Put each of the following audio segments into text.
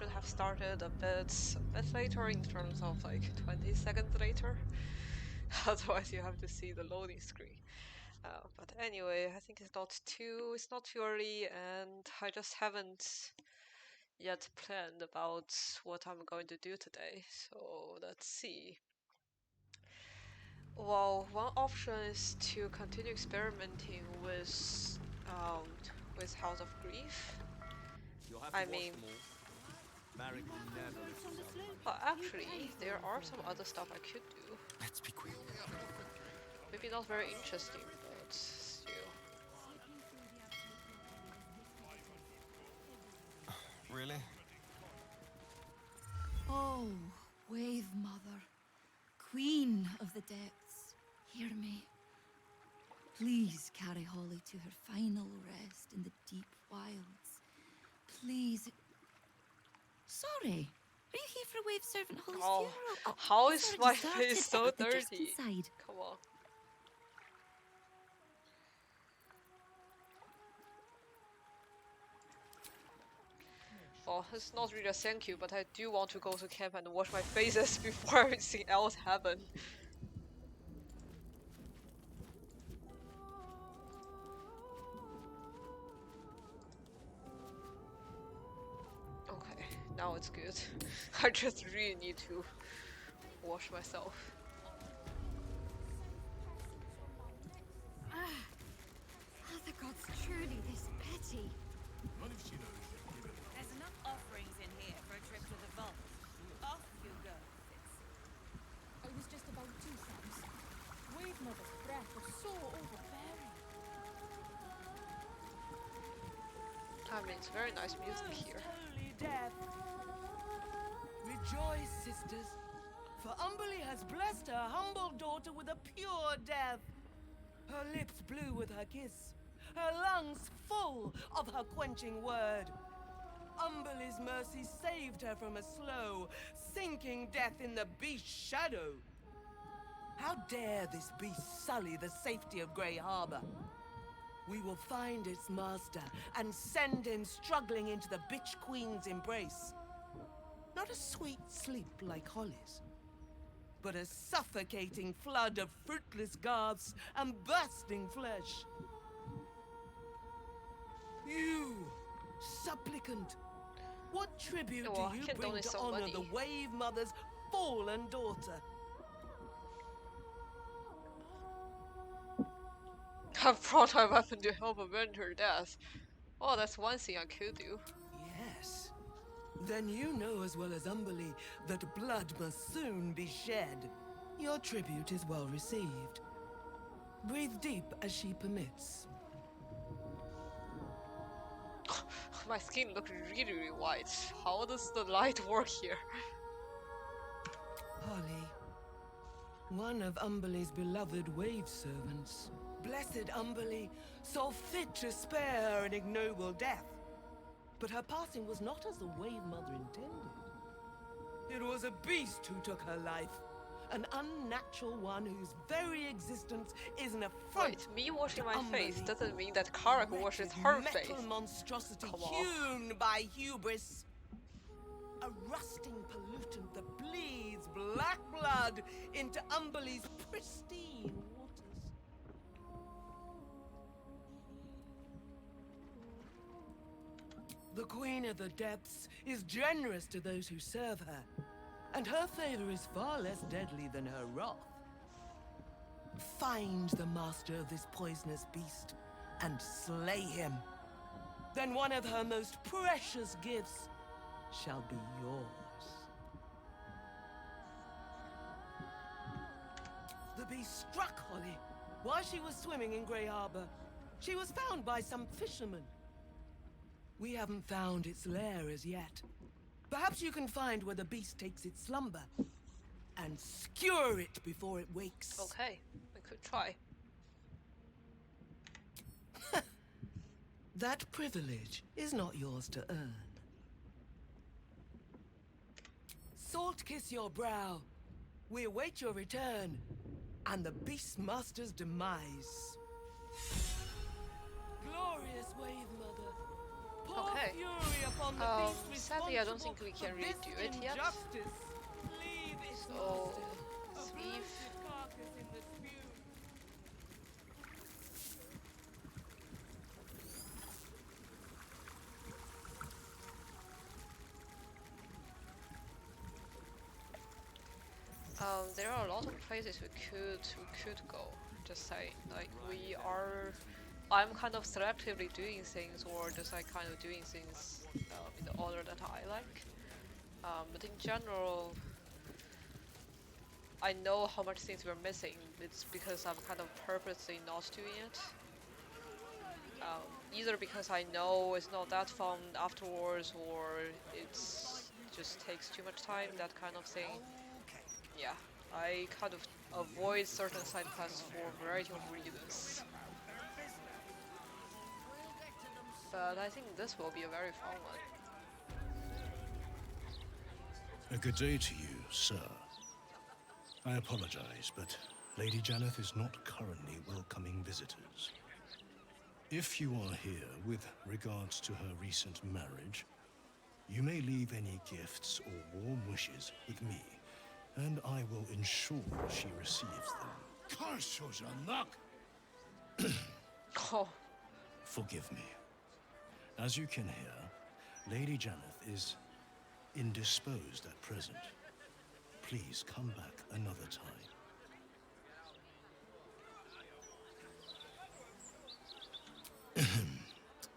should have started a bit later in terms of like 20 seconds later. Otherwise, you have to see the loading screen. But anyway, I think it's not too early, and I just haven't yet planned about what I'm going to do today. So let's see. Well, one option is to continue experimenting um, with House of Grief. You'll have to I wash mean, them all. Marek never lifts his own. well, actually, there are some other stuff I could do. Let's be quick. Maybe not very interesting, but still. Really? Oh, Wave Mother, Queen of the Depths, hear me. Please carry Holly to her final rest in the deep wilds. Please. Sorry. Are you here for Wave Servant Holly's Oh, funeral? Oh, how it's is already my started. face so They're just dirty? inside. Come on. Well, it's not really a thank you, but I do want to go to camp and wash my faces before everything else happens. Okay, now it's good. I just really need to wash myself. Are the gods truly this petty? There's enough offerings in here for a trip to the vault. Off you go, Fitz. I was just about to, Sams. Wave Mother's breath was so overbearing. I mean, it's very nice music Most here. holy death. Rejoice, sisters, for Umberly has blessed her humble daughter with a pure death. Her lips blue with her kiss, her lungs full of her quenching word. Umberly's mercy saved her from a slow, sinking death in the beast's shadow. How dare this beast sully the safety of Grey Harbor? We will find its master and send him struggling into the bitch queen's embrace. Not a sweet sleep like Holly's, but a suffocating flood of fruitless garbs and bursting flesh. You, supplicant, what tribute Well, I do you can bring donate to some honor money. the Wave Mother's fallen daughter? I've brought my weapon to help avenge her death. Oh, that's one thing I could do. Yes. Then you know as well as Umberly that blood must soon be shed. Your tribute is well received. Breathe deep as she permits. My skin looks really, really white. How does the light work here? Holly, one of Umberly's beloved wave servants. Blessed Umberly saw fit to spare her an ignoble death. But her passing was not as the Wave Mother intended. It was a beast who took her life. An unnatural one whose very existence is an affront. Wait, me washing to my face Umberly. doesn't mean that Karak washes Wretched her metal face. monstrosity Come on. hewn by hubris. A rusting pollutant that bleeds black blood into Umberly's pristine waters. The Queen of the Depths is generous to those who serve her, and her favor is far less deadly than her wrath. Find the master of this poisonous beast and slay him. Then one of her most precious gifts shall be yours. The beast struck Holly while she was swimming in Grey Harbor. She was found by some fishermen. We haven't found its lair as yet. Perhaps you can find where the beast takes its slumber and skewer it before it wakes. Okay, we could try. That privilege is not yours to earn. Salt kiss your brow. We await your return and the Beastmaster's demise. Glorious Wave Mother, pour Okay. fury upon upon the beast Sadly, I don't think responsible we for can really this do it yet. injustice. Leave its So, master, a let's leave. roasted carcass in the spew. There are a lot of places we could go. Just saying, like I'm kind of selectively doing things, or just like kind of doing things in the order that I like. But in general, I know how much things we're missing. It's because I'm kind of purposely not doing it. Either because I know it's not that fun afterwards, or it's just takes too much time, that kind of thing. Yeah, I kind of avoid certain side quests for a variety of reasons. But I think this will be a very fun one. A good day to you, sir. I apologize, but Lady Jannath is not currently welcoming visitors. If you are here with regards to her recent marriage, you may leave any gifts or warm wishes with me, and I will ensure she receives them. Curse you, Jannath! Oh, Forgive me. As you can hear, Lady Jannath is indisposed at present. Please come back another time.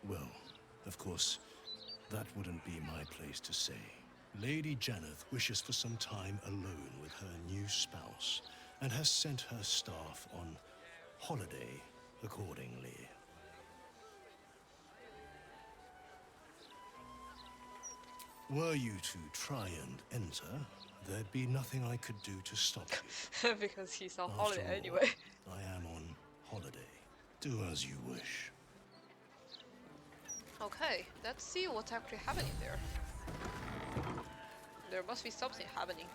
Well, of course, that wouldn't be my place to say. Lady Jannath wishes for some time alone with her new spouse, and has sent her staff on holiday accordingly. Were you to try and enter, there'd be nothing I could do to stop you. because he's on After holiday all, anyway. I am on holiday. Do as you wish. Okay, let's see what's actually happening there. There must be something happening.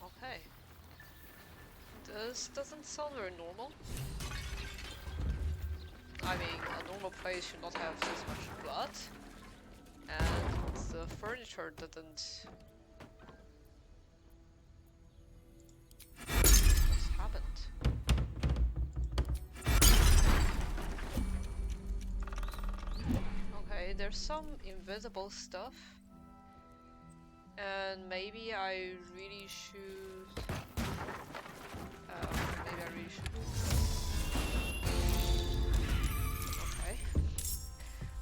Okay. This doesn't sound very normal. I mean, a normal place should not have this much blood. And the furniture doesn't... What's happened? Okay, there's some invisible stuff. And maybe I really should... maybe I really should do this. Okay.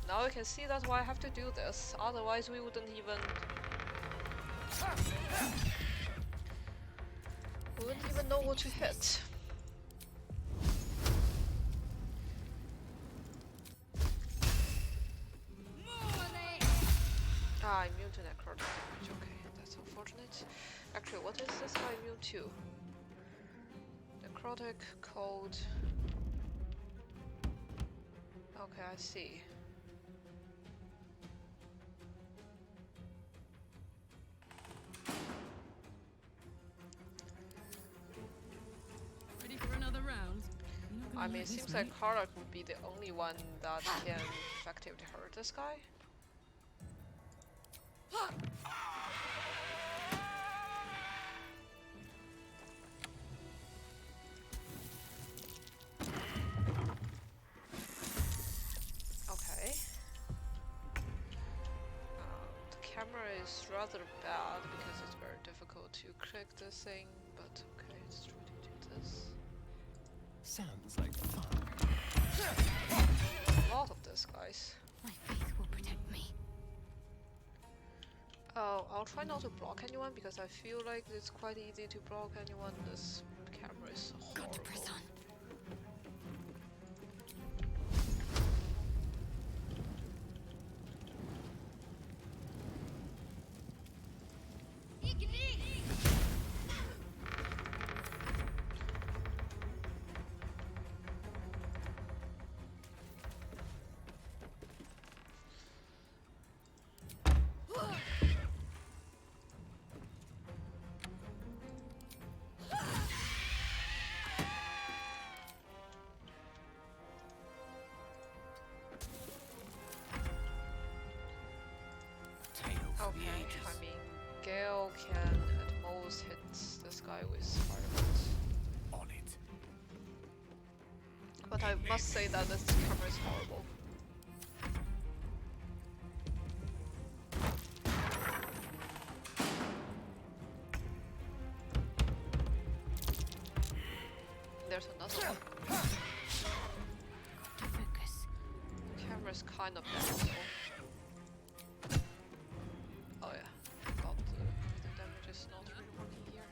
Now I can see that's why I have to do this. Otherwise we wouldn't even... We wouldn't even know what to hit. Ah, immune to necrotic damage. Okay, that's unfortunate. Actually, what is this guy immune to? Necrotic, cold. Okay, I see. Ready for another round? I mean, it seems like Karlach would be the only one that can effectively hurt this guy. Okay. The camera is rather bad because it's very difficult to click this thing, but okay, let's try to do this. Sounds like fun. A lot of this, guys. My faith will protect me. Oh, I'll try not to block anyone because I feel like it's quite easy to block anyone. This camera is Got to horrible. press on. almost hit this guy with firebolt. On it. But I must say that this camera is horrible. There's another one. Focus. The camera's kind of bad though. Oh yeah, forgot the damage is not really working here.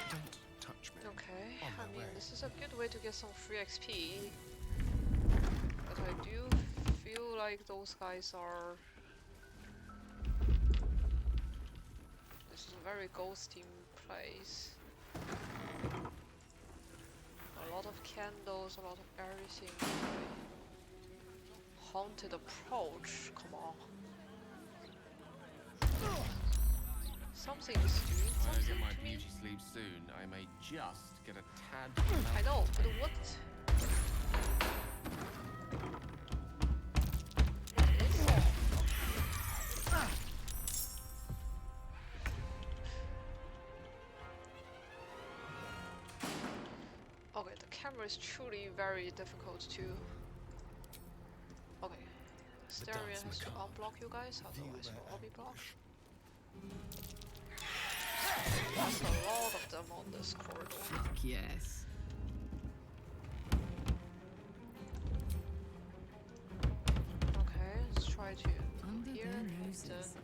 Don't touch me. Okay, On my I mean way. this is a good way to get some free XP. But I do feel like those guys are... This is a very ghosty place. A lot of candles, a lot of everything. Haunted approach, come on. Something is doing When I something get my to me. beauty sleep soon, I may just get a tad. I know, but what? What is it? Okay, the camera is truly very difficult to... Okay, Stereo dance has to macabre. unblock you guys, otherwise their we'll all be ambush. blocked. There's a lot of them on this corridor. Fuck yes. Okay, let's try to Under here their and noses. then...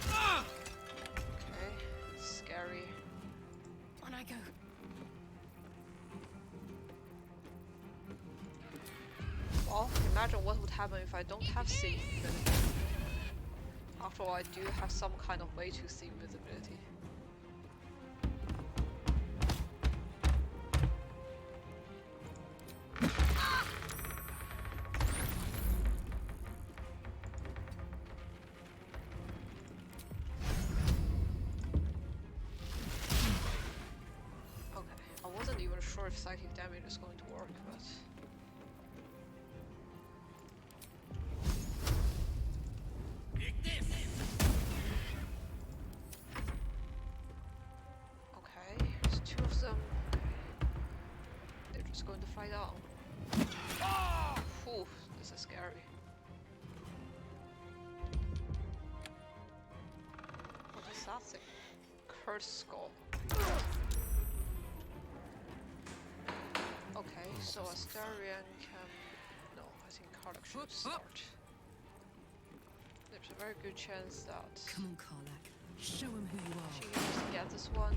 Okay, it's scary. On I go. Well, imagine what would happen if I don't have see. After all, I do have some kind of way to see visibility. Okay, I wasn't even sure if psychic damage is going to work, but... Okay, there's two of them. Okay. They're just going to fight out. Whew, this is scary. What is that thing? Cursed skull. Okay, so Astarion can... No, I think Karlach should start. There's a very good chance that Come on, Karlach. Show him who you she are. can just get this one.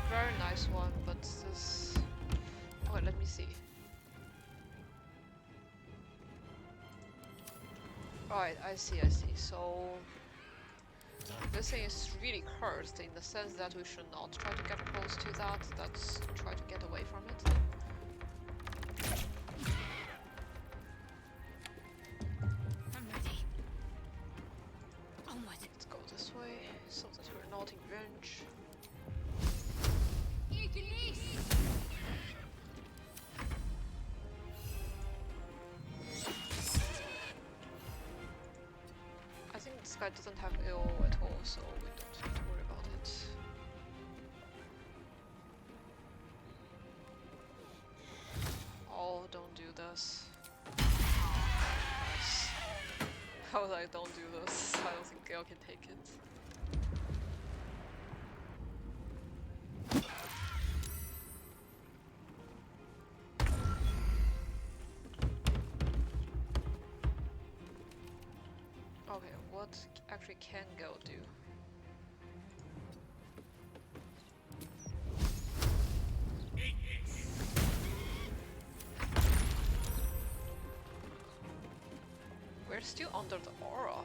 Very nice one, but this... Okay, let me see. Right, I see. So... This thing is really cursed in the sense that we should not try to get close to that, let's try to get away from it. I'm ready. Onward. Let's go this way, so that we're not in range. I think this guy doesn't have AO at all, so we don't need to worry about it. Oh, don't do this. Nice. I was like, don't do this. I don't think Gale can take it. Okay, what actually can Gale do? still under the aura.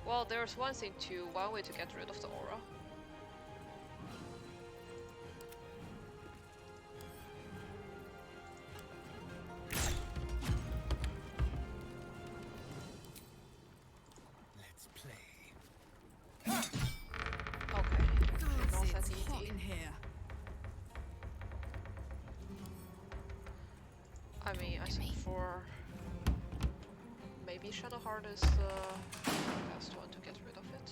Well, there's one way to get rid of the aura. Let's play. Okay, God, not that it's easy. hot in here. I mean, I think for maybe Shadowheart is the best one to get rid of it.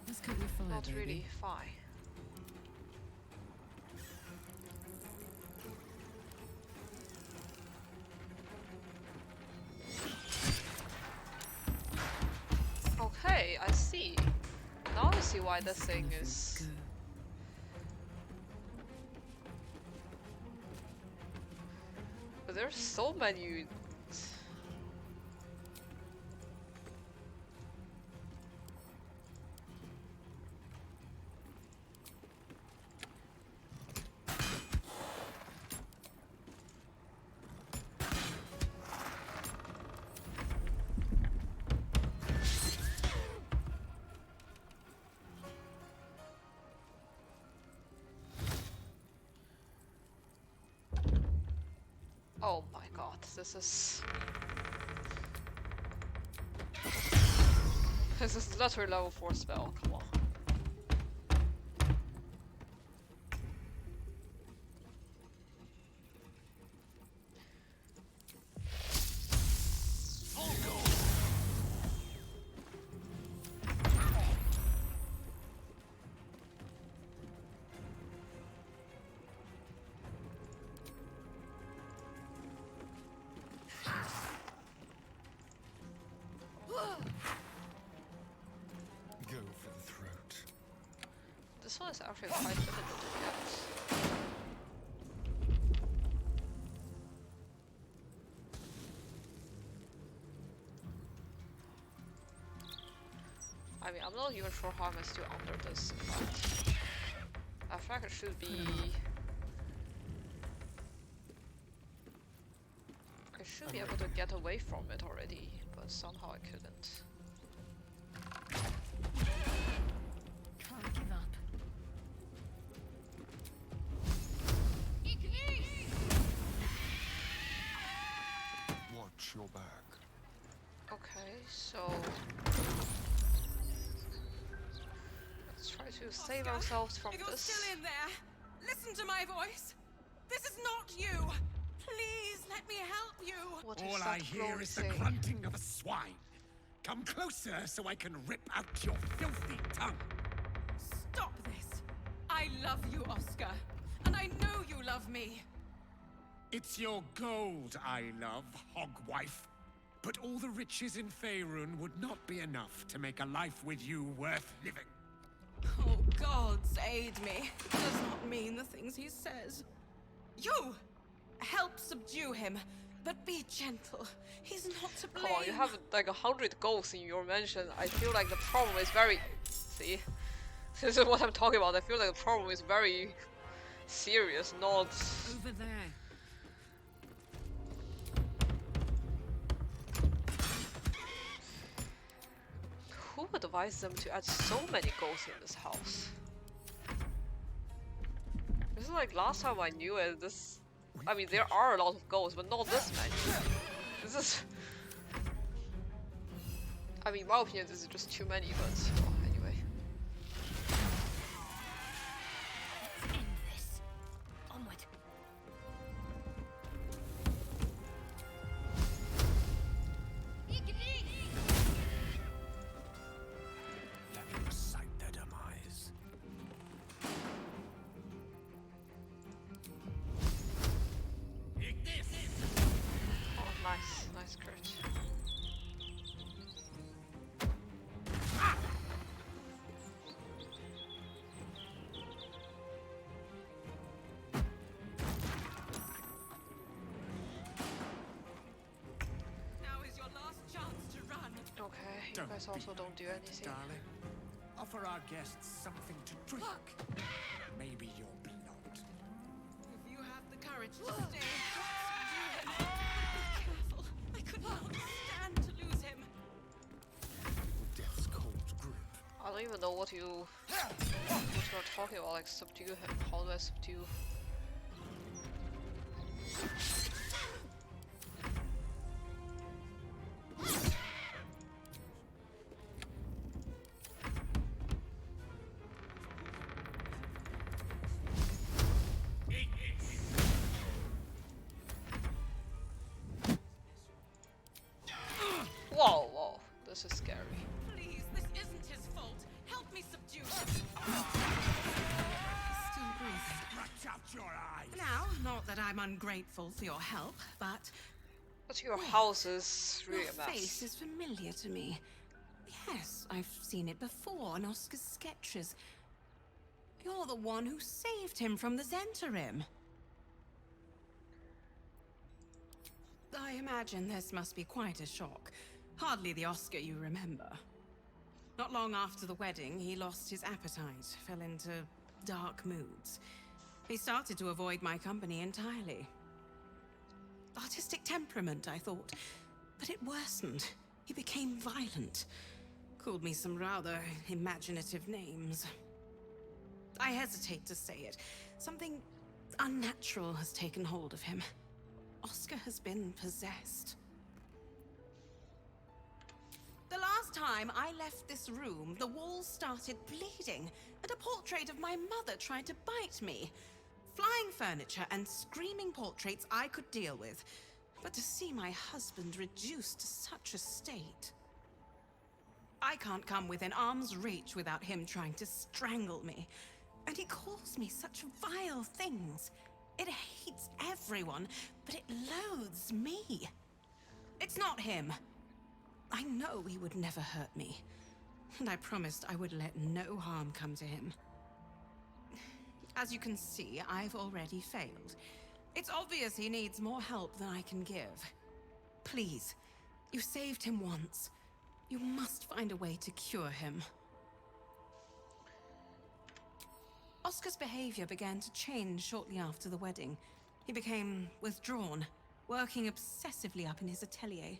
Let's cut your fire, Not baby. really fine. Okay, I see. Now I see why this thing is. But there's so many. Oh my god, this is. This is literally level 4 spell, come on. Go for the throat. This one is actually quite difficult to get. I mean, I'm not even sure how I'm still under this, but I feel like it should be. I should be able to get away from it already, but somehow I couldn't. Can't give up. Watch your back. Okay, so let's try to save Oscar, ourselves from if you're this. still in there, listen to my voice. This is not you. Please let me help you. What is All that I hear is the grunting? grunting of a swine. Come closer so I can rip out your filthy tongue. Stop this. I love you, Oscar. And I know you love me. It's your gold I love, hogwife. But all the riches in Faerun would not be enough to make a life with you worth living. Oh, gods aid me. It does not mean the things he says. You! Help subdue him, but be gentle. He's not to blame. Come on, you have like 100 goals in your mansion. I feel like the problem is very. See, this is what I'm talking about. I feel like the problem is very serious, not. Over there. Who advised them to add so many goals in this house? This is like last time I knew it. This, I mean, there are a lot of goals, but not this many. This is. I mean, in my opinion, this is just too many. But well, anyway. Let's end this. Onward. Let me recite their demise. Oh, nice, nice crit. Now is your last chance to run. Okay, you guys also don't do anything. Darling, offer our guests something to drink. Maybe your blood. If you have the courage managed to stay. Subdue him. Be careful. I could not stand to lose him. Death's cold grip. I don't even know what you're talking about, like subdue him. How do I subdue? Whoa, whoa, this is scary. Please, this isn't his fault. Help me subdue him. Still breathing. Stretch out your eyes. Now, not that I'm ungrateful for your help, but But your house is really your a face mess. is familiar to me. Yes, I've seen it before in Oscar's sketches. You're the one who saved him from the Zentarim. I imagine this must be quite a shock. Hardly the Oscar you remember. Not long after the wedding, he lost his appetite, fell into dark moods. He started to avoid my company entirely. Artistic temperament, I thought. But it worsened. He became violent. Called me some rather imaginative names. I hesitate to say it. Something unnatural has taken hold of him. Oscar has been possessed. The last time I left this room, the walls started bleeding, and a portrait of my mother tried to bite me. Flying furniture and screaming portraits I could deal with. But to see my husband reduced to such a state... I can't come within arm's reach without him trying to strangle me. And he calls me such vile things. It hates everyone, but it loathes me. It's not him. I know he would never hurt me. And I promised I would let no harm come to him. As you can see, I've already failed. It's obvious he needs more help than I can give. Please, you saved him once. You must find a way to cure him. Oscar's behavior began to change shortly after the wedding. He became withdrawn, working obsessively up in his atelier.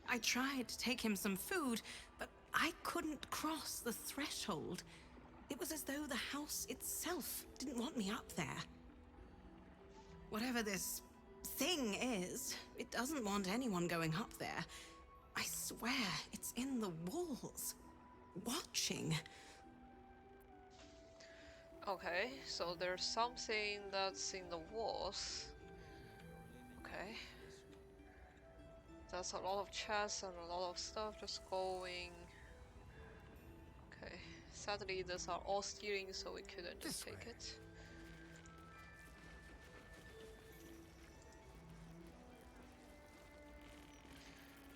I tried to take him some food, but I couldn't cross the threshold. It was as though the house itself didn't want me up there. Whatever this thing is, it doesn't want anyone going up there. I swear it's in the walls, watching. Okay, so there's something that's in the walls. Okay. That's a lot of chests and a lot of stuff just going. Okay. Sadly, these are all stealing, so we couldn't just take it.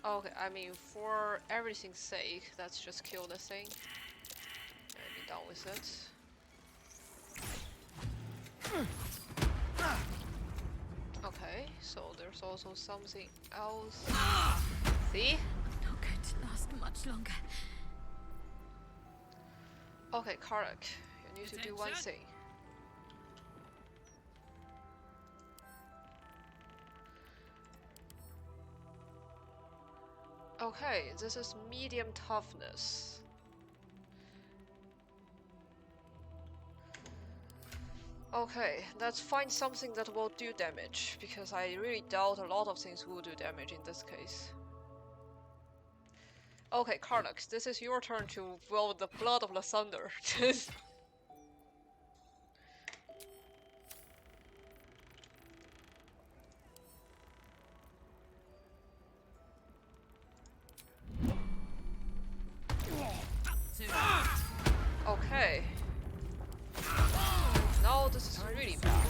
Okay, I mean, for everything's sake, let's just kill the thing and be done with it. Okay, so there's also something else. See? Not going to last much longer. Okay, Karnak, you need to do one thing. Okay, this is medium toughness. Okay, let's find something that will do damage, because I really doubt a lot of things will do damage in this case. Okay, Karnak, this is your turn to will the blood of the thunder. Okay. Now this is really bad.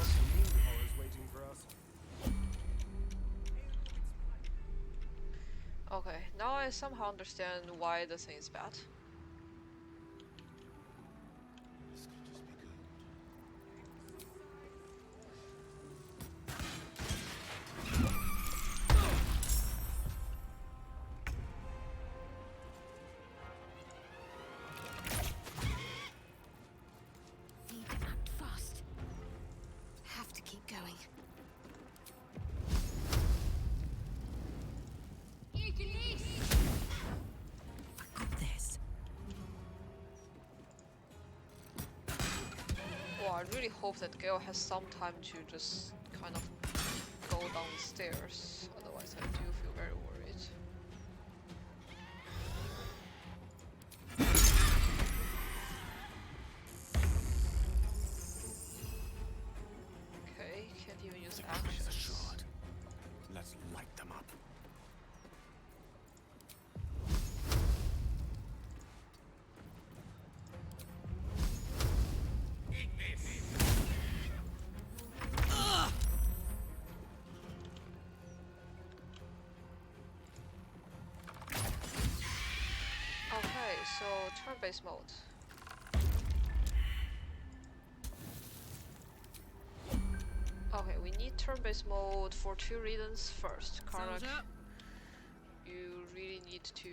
Okay, now I somehow understand why this thing is bad. Need to act fast. Have to keep going. I really hope that Gale has some time to just kind of go down the stairs. Otherwise, I do feel very worried. Okay, can't even use actions. Assured. Let's light them up. Okay, so turn-based mode. Okay, we need turn-based mode for 2 reasons. First, Karnak, you really need to...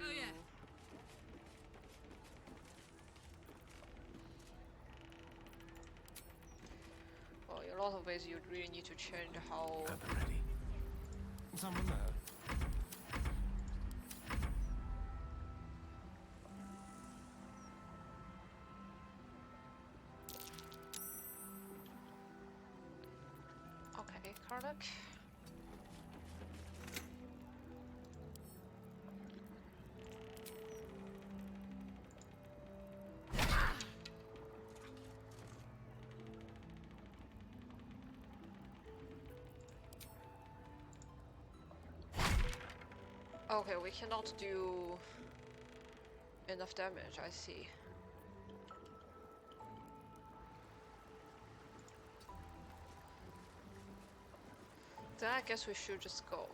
Well, in a lot of ways you really need to change how... Ever ready? Someone there? Okay, Karnak. Okay, we cannot do enough damage, I see. Then I guess we should just go.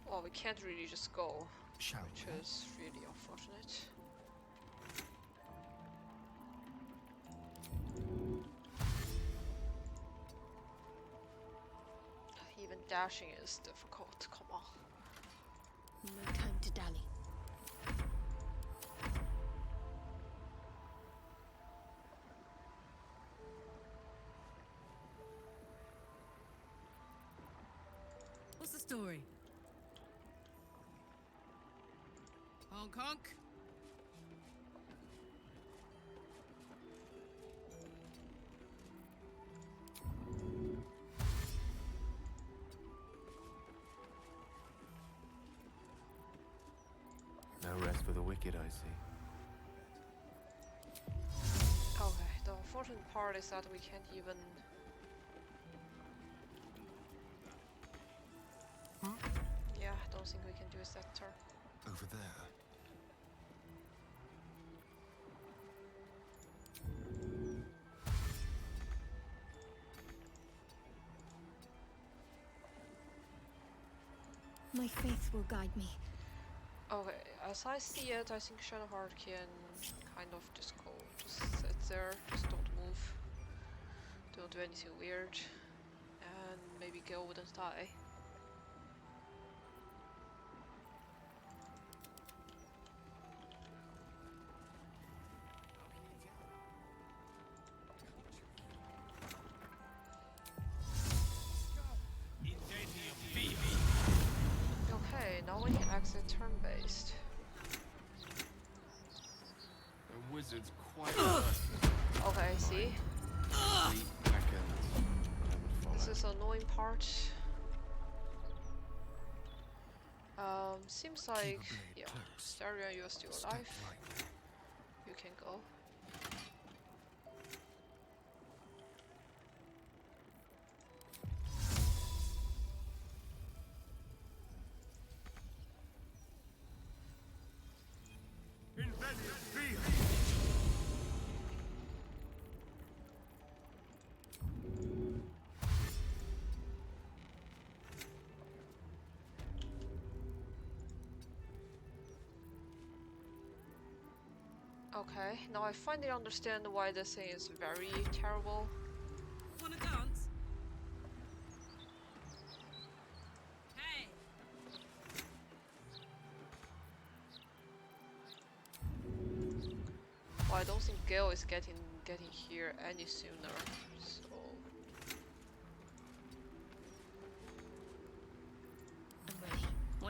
Well, we can't really just go, which is really unfortunate. Even dashing is difficult, come on. No time to dally. What's the story? Honk honk. No rest for the wicked, I see. Okay, the unfortunate part is that we can't even... Yeah, I don't think we can do a set turn. Over there. My faith will guide me. Okay, as I see it, I think Jannath can kind of just go, just sit there, just don't move, don't do anything weird, and maybe Gale wouldn't die. Okay, now we can exit turn-based. The wizard's quite versatile. Okay, see? 3 seconds. I would follow. This is the annoying part. Seems like, yeah, Starion, you're still alive. You can go. Okay, now I finally understand why this thing is very terrible. Wanna dance? Hey! Well, I don't think Gale is getting here any sooner, so...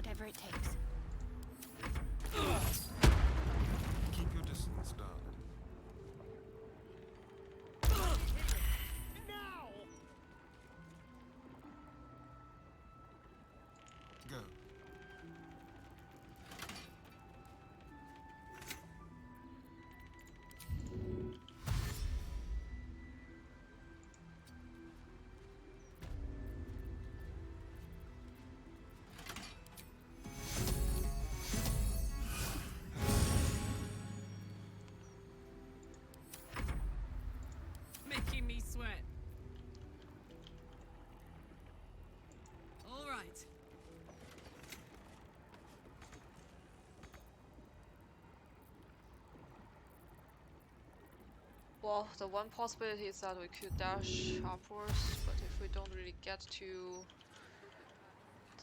whatever it takes. Keep your distance, darling. Now! Go. Making me sweat. All right. Well, the one possibility is that we could dash upwards, but if we don't really get to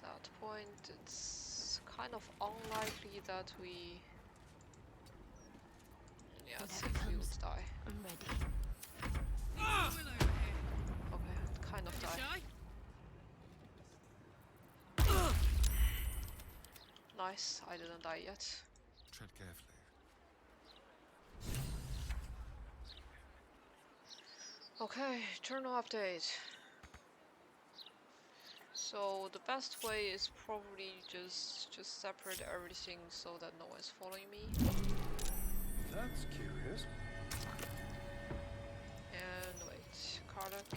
that point, it's kind of unlikely that we... Yeah, Whatever if we would comes. die. I'm ready. Will over here. Okay, kind of Don't be die. shy. Nice, I didn't die yet. Tread carefully. Okay, journal update. So the best way is probably just separate everything so that no one's following me. That's curious. And wait, Karlak.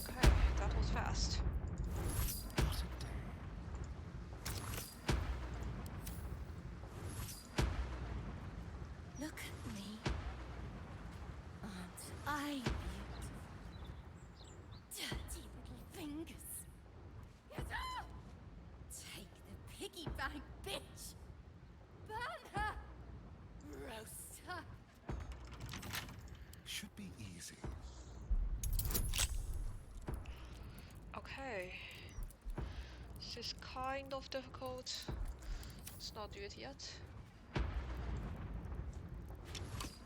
Okay, that was fast. Look at me. Aren't I beautiful? Dirty little fingers. Take the piggy bank, bitch. Burn her. Roast her. Should be easy. Okay. This is kind of difficult. Let's not do it yet.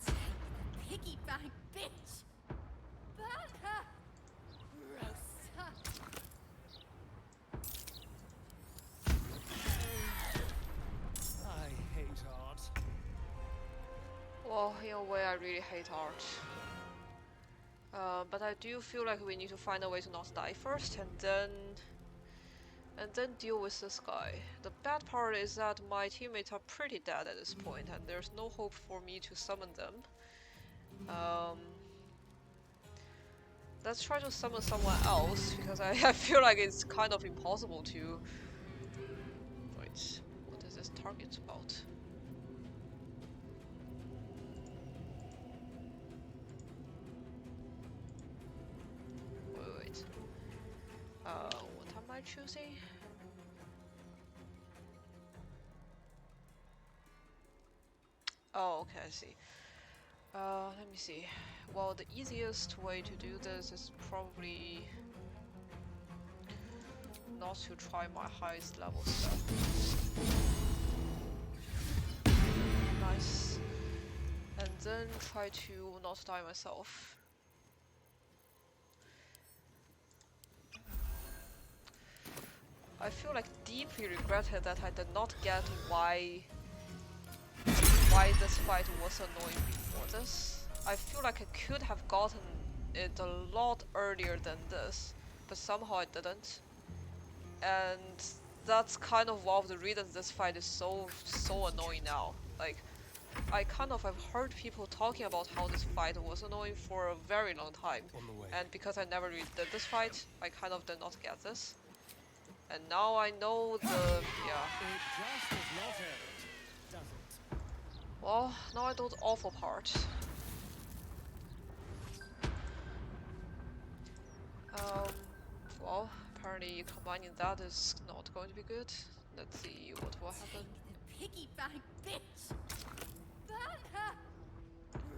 Take the piggy bank, bitch. Burn her. Roast her. I hate art. Well, in a way, I really hate art. But I do feel like we need to find a way to not die first, and then deal with this guy. The bad part is that my teammates are pretty dead at this point, and there's no hope for me to summon them. Let's try to summon someone else, because I feel like it's kind of impossible to... Wait, what is this target about? Wait. What am I choosing? Oh, okay, I see. Let me see. Well, the easiest way to do this is probably not to try my highest level stuff. Nice. And then try to not die myself. I feel like deeply regretted that I did not get why this fight was annoying before this. I feel like I could have gotten it a lot earlier than this, but somehow I didn't. And that's kind of one of the reasons this fight is so annoying now. Like, I kind of have heard people talking about how this fight was annoying for a very long time. And because I never really did this fight, I kind of did not get this. And now I know the... yeah. It just is not it, does it? Well, now I know the awful part. Well, apparently combining that is not going to be good. Let's see what will happen. Take the piggy bank, bitch. Burn her.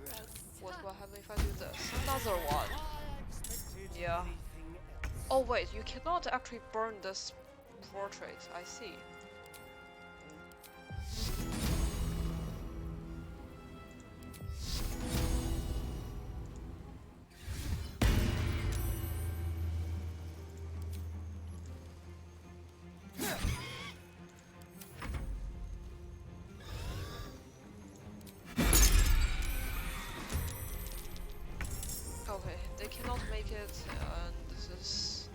Roast What her. will happen if I do this? Another one. I expected Yeah. anything else. Oh wait, you cannot actually burn this portrait. I see. it, and this is.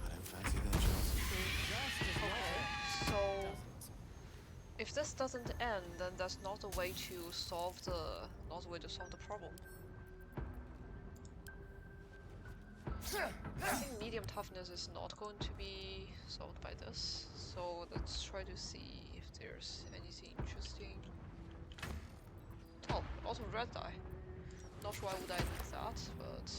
I don't fancy that chance. Okay, so if this doesn't end, then there's not a way to solve the problem. I think medium toughness is not going to be solved by this, so let's try to see if there's anything interesting. Oh, a lot of red dye. Not sure why would I need that, but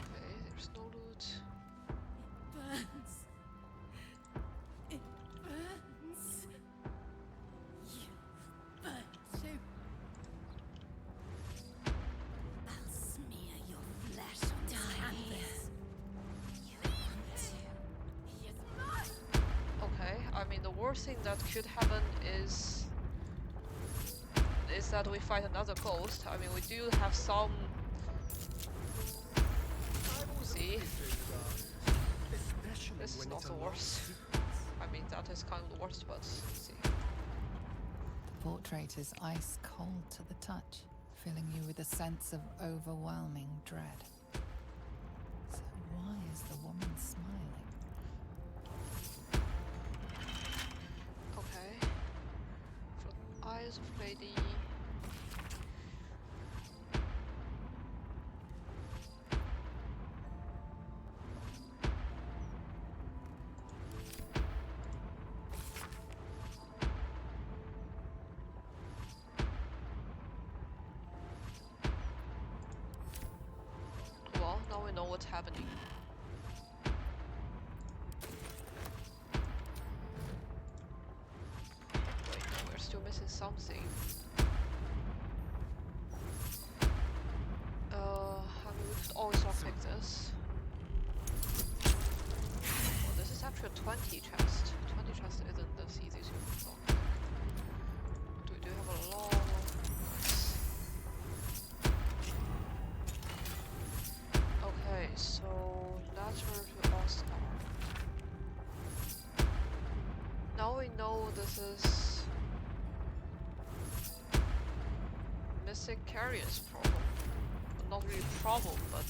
okay, there's no loot. Burns. It burns. You burn too. I'll smear your flesh on the canvas. You want to. He is mine. Okay, I mean the worst thing that could happen is that we fight another ghost. I mean we do have some. See, this is not the worst. I mean that is kind of the worst, but let's see. The portrait is ice cold to the touch, filling you with a sense of overwhelming dread. So why is the woman smiling? Okay. From eyes of lady. Well, now we know what's happening. Wait, no, we're still missing something. I mean, we could always lockpick this. Well, this is actually a 20 chest. 20 chest isn't this easy to lockpick. We do have a lot of... Okay, so letter to Oscar. Now we know this is Mystic Carrier's problem. Well, not really a problem, but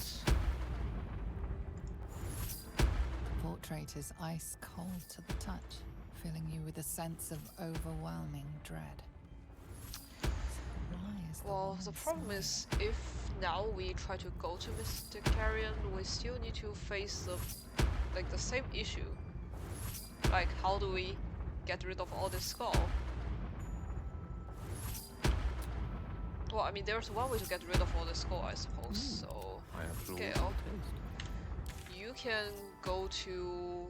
The portrait is ice cold to the touch, filling you with a sense of overwhelming dread. So why is the well, woman the problem smiling? is if now we try to go to Mystic Carrion, we still need to face the same issue. Like, how do we get rid of all this skull? Well, I mean, there's one way to get rid of all this skull, I suppose. So, I have rules Gale, of taste. you can go to.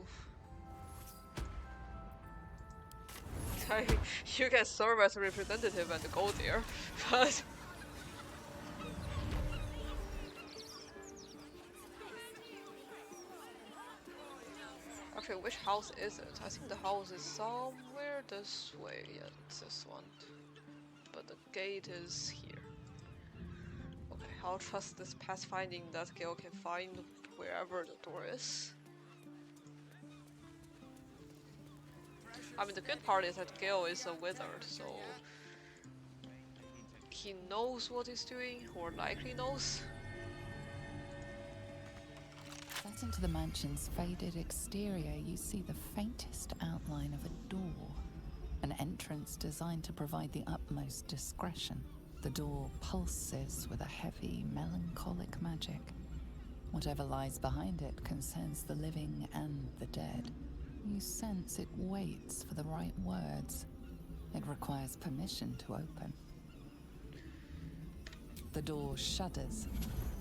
You can serve as a representative and go there, but. Actually, which house is it? I think the house is somewhere this way. Yeah, it's this one. But the gate is here. Okay, I'll trust this pathfinding that Gale can find wherever the door is. I mean, the good part is that Gale is a wizard, so he knows what he's doing, or likely knows. Set into the mansion's faded exterior, you see the faintest outline of a door. An entrance designed to provide the utmost discretion. The door pulses with a heavy, melancholic magic. Whatever lies behind it concerns the living and the dead. You sense it waits for the right words. It requires permission to open. The door shudders.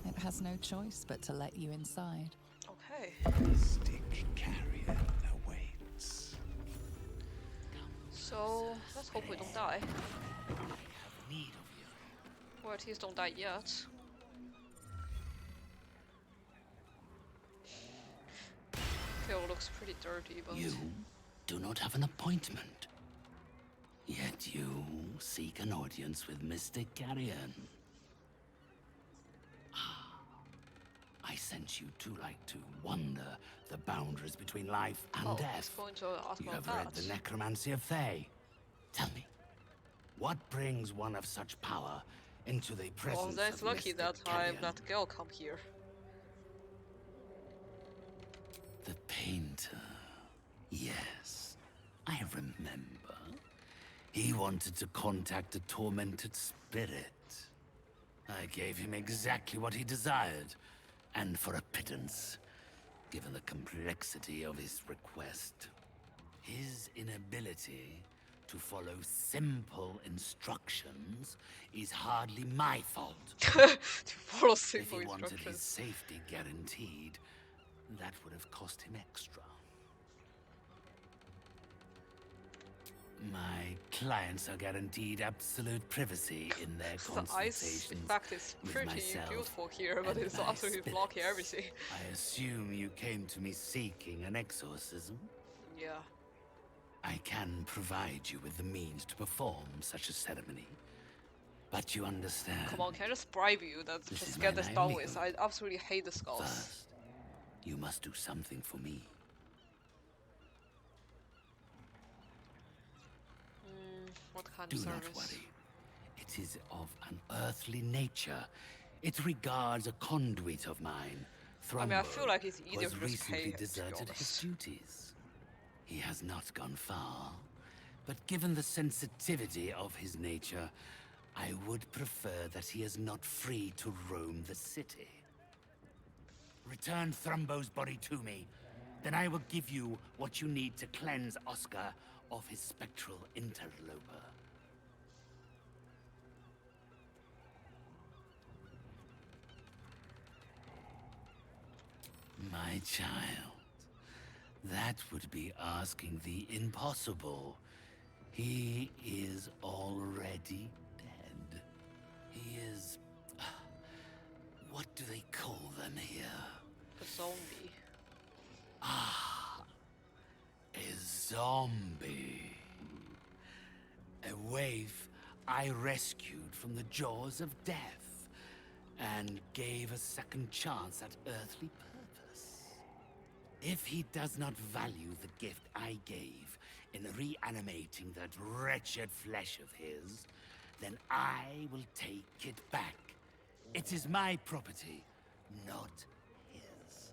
It has no choice but to let you inside. Okay. Mystic Carrion awaits. So let's hope we don't die. I have need of you. Or at least don't die yet. Gale looks pretty dirty, but You do not have an appointment. Yet you seek an audience with Mystic Carrion. I sent you to like to wander the boundaries between life and Oh, death. he's going to ask You about have read that. the Necromancy of Thay. Tell me, what brings one of such power into the Well, presence then it's of lucky mystic that Carrion? that girl come here. The painter. Yes, I remember. He wanted to contact a tormented spirit. I gave him exactly what he desired, and for a pittance, given the complexity of his request. His inability to follow simple instructions is hardly my fault. To follow If simple he wanted his instructions. safety guaranteed, that would have cost him extra. My clients are guaranteed absolute privacy in their The ice consultations effect is with pretty myself beautiful here, but and it's my absolutely blocking spirits. everything. I assume you came to me seeking an exorcism? Yeah. I can provide you with the means to perform such a ceremony. But you understand. Come on, can I just bribe you? That This just is get my this done with. livelihood. I absolutely hate the skulls. First, you must do something for me. What kind Do of not service? worry. It is of an earthly nature. It regards a conduit of mine, Thrumbo, I mean, I feel like it's who easier has to just pay recently him, to be deserted his honest. duties. He has not gone far, but given the sensitivity of his nature, I would prefer that he is not free to roam the city. Return Thrumbo's body to me, then I will give you what you need to cleanse Oscar of his spectral interloper. My child, that would be asking the impossible. He is already dead. He is... what do they call them here? A zombie. A zombie. A waif I rescued from the jaws of death and gave a second chance at earthly purpose. If he does not value the gift I gave in reanimating that wretched flesh of his, then I will take it back. It is my property, not his.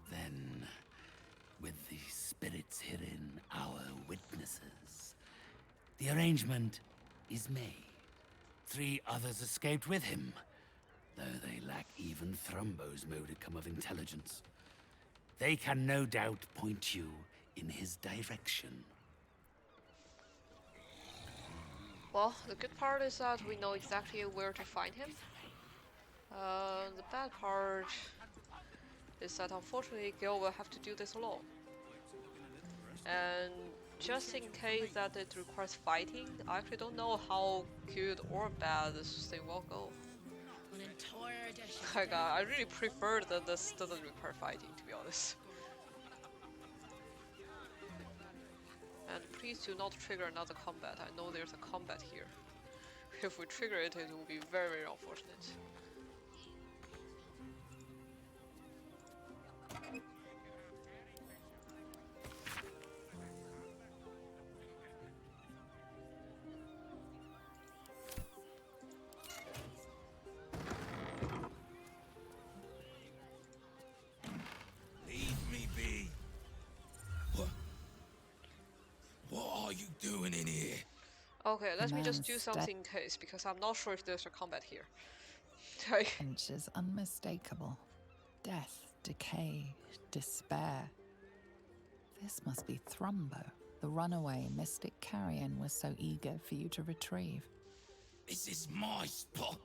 Then, with the spirits herein our witnesses, the arrangement is made. 3 others escaped with him, though they lack even Thrumbo's modicum of intelligence. They can no doubt point you in his direction. Well, the good part is that we know exactly where to find him. The bad part is that unfortunately Gil will have to do this alone. And just in case that it requires fighting, I actually don't know how good or bad this thing will go. An entire edition. Like, I really prefer that this doesn't require fighting, to be honest. And please do not trigger another combat. I know there's a combat here. If we trigger it, it will be very, very unfortunate. Leave me be. What are you doing in here? Okay, let me just do man's something in case, because I'm not sure if there's a combat here. Like, stench is unmistakable. Death, decay, despair. This must be Thrumbo, the runaway mystic carrion was so eager for you to retrieve. This is my spot.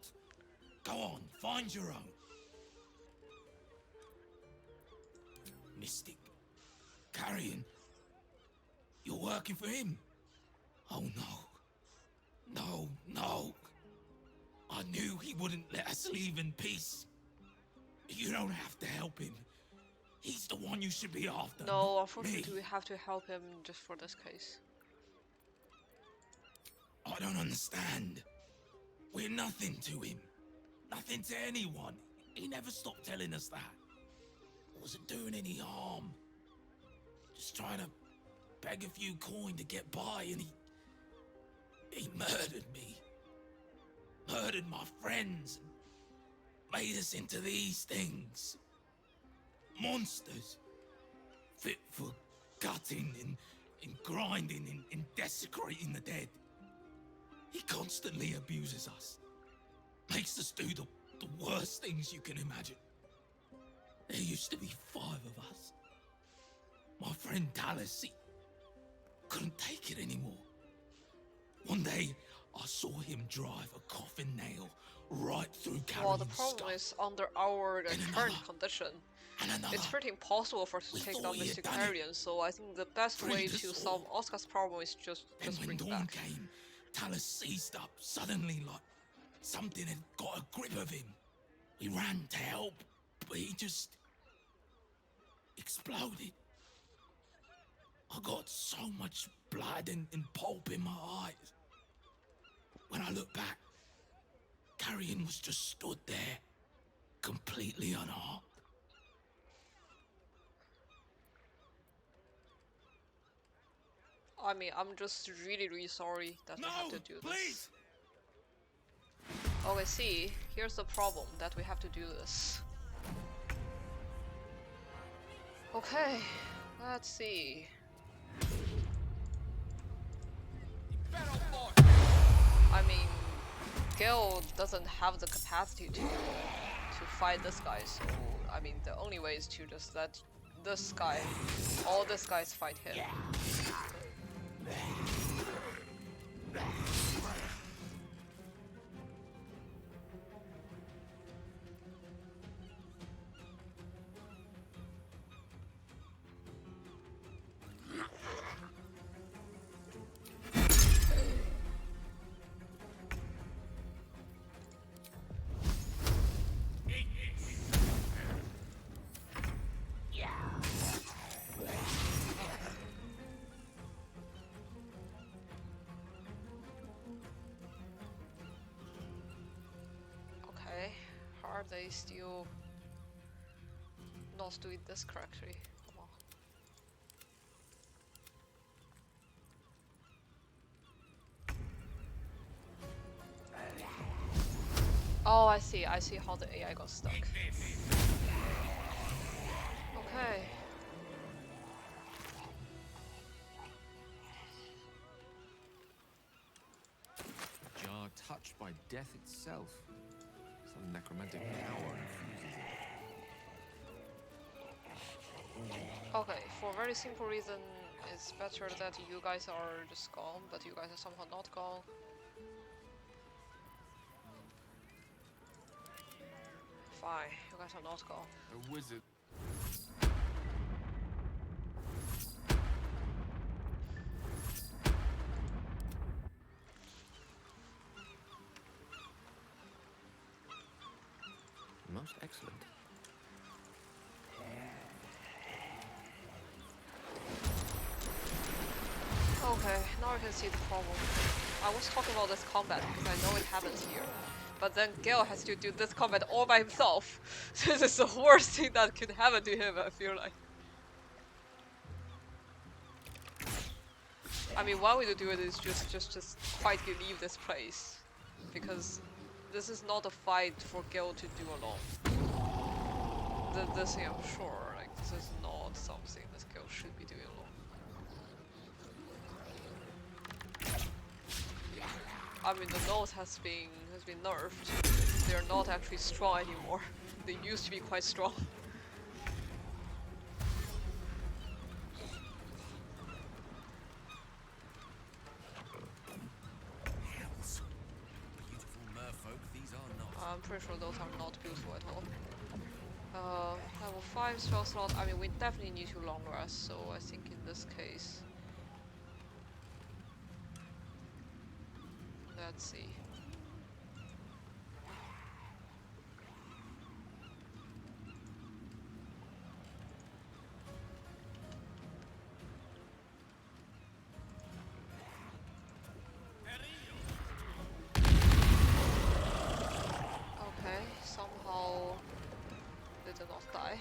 Go on, find your own. Mystic. Carrion. You're working for him? Oh no. No, no. I knew he wouldn't let us leave in peace. You don't have to help him. He's the one you should be after. no, not unfortunately me. we have to help him just for this case. I don't understand. We're nothing to him. Nothing to anyone. He never stopped telling us that. Wasn't doing any harm. Just trying to beg a few coin to get by, and he murdered me. Murdered my friends. And made us into these things. Monsters. Fit for gutting and grinding and desecrating the dead. He constantly abuses us. Makes us do the worst things you can imagine. There used to be 5 of us. My friend Dallas, he couldn't take it anymore. One day, I saw him drive a coffin nail right through Carrion's Well, the problem is, under our current condition, it's pretty impossible for us to take down Mr. Carrion, so I think the best way to solve Oscar's problem is just bring it back. Came, Talus seized up suddenly like something had got a grip of him. We ran to help, but he just exploded. I got so much blood and pulp in my eyes. When I looked back, Carrion was just stood there, completely unharmed. I mean, I'm just really sorry that we have to do this. Okay, see, here's the problem, that we have to do this. Okay, let's see. I mean, Gil doesn't have the capacity to fight this guy, so I mean, the only way is to just let this guy, all these guys fight him. Are they still not doing this correctly? Come on. Oh, I see how the AI got stuck. Okay. Jar touched by death itself. Some necromantic power infuses it. Okay, for a very simple reason, it's better that you guys are just gone, but you guys are somehow not gone. Fine, you guys are not gone. A wizard. Most excellent. Okay, now I can see the problem. I was talking about this combat because I know it happens here. But then Gale has to do this combat all by himself. This is the worst thing that could happen to him, I feel like. I mean, one way to do it is just quietly leave this place. Because this is not a fight for Gale to do alone. This thing I'm sure, like, this is not something that Gale should be doing alone. I mean, the nose has been nerfed. They're not actually strong anymore. They used to be quite strong. I'm pretty sure those are not beautiful at all. Level 5 spell slot. I mean, we definitely need to long rest, so I think in this case, let's see. better not die.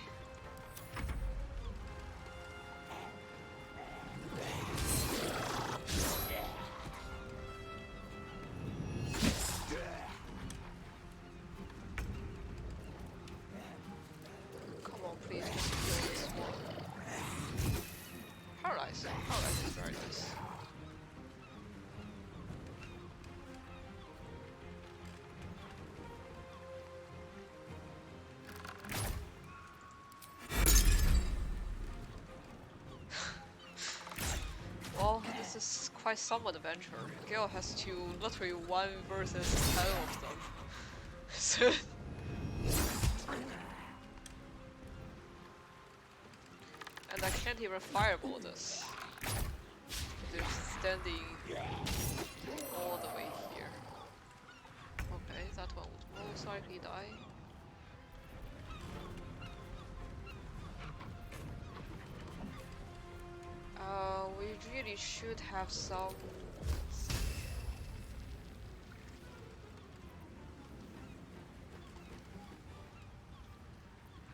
Come on, please, just kill this one. Paralyze. Paralyze is very nice. Well, this is quite some adventure. Gale has to literally 1 versus 10 of them. So and I can't even fireball this. They're standing all the way here. Okay, that one would most likely die. We really should have some.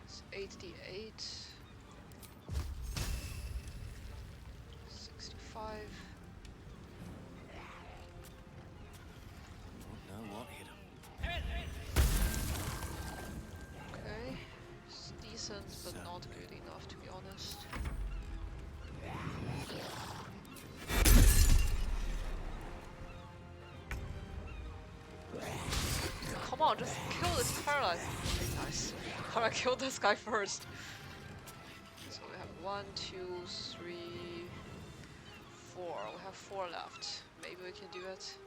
It's 88, 65. Don't know what hit him. Okay, it's decent, but not good enough to be honest. Come on, just kill this paralyzed. Okay, nice. Gotta kill this guy first. So we have 1, 2, 3, 4. We have 4 left. Maybe we can do it.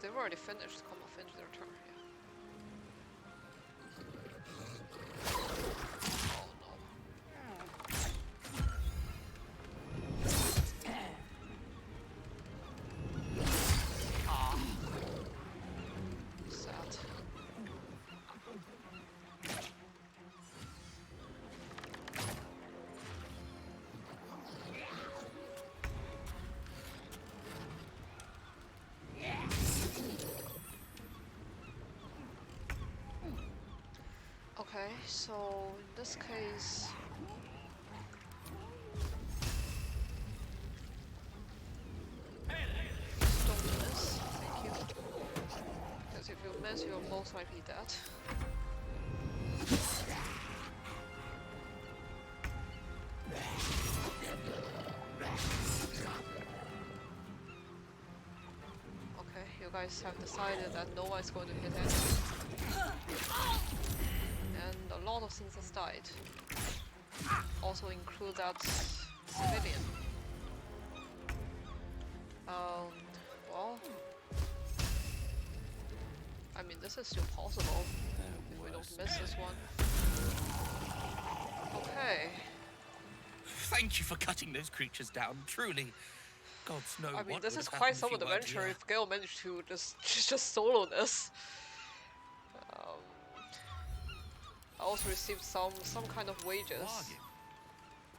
They've already finished. Come on, finish their turn. Yeah. Oh no. Sad. Okay, so in this case, don't miss, thank you. Because if you miss, you're most likely dead. Okay, you guys have decided that no one's going to hit anyone. And a lot of things has died. Also include that civilian. Well, I mean, this is still possible if we don't miss this one. Okay. Thank you for cutting those creatures down, truly. Gods know I mean, what this would is have quite happened some if you weren't adventure here. if Gale managed to just solo this. I also received some kind of wages. Bargain.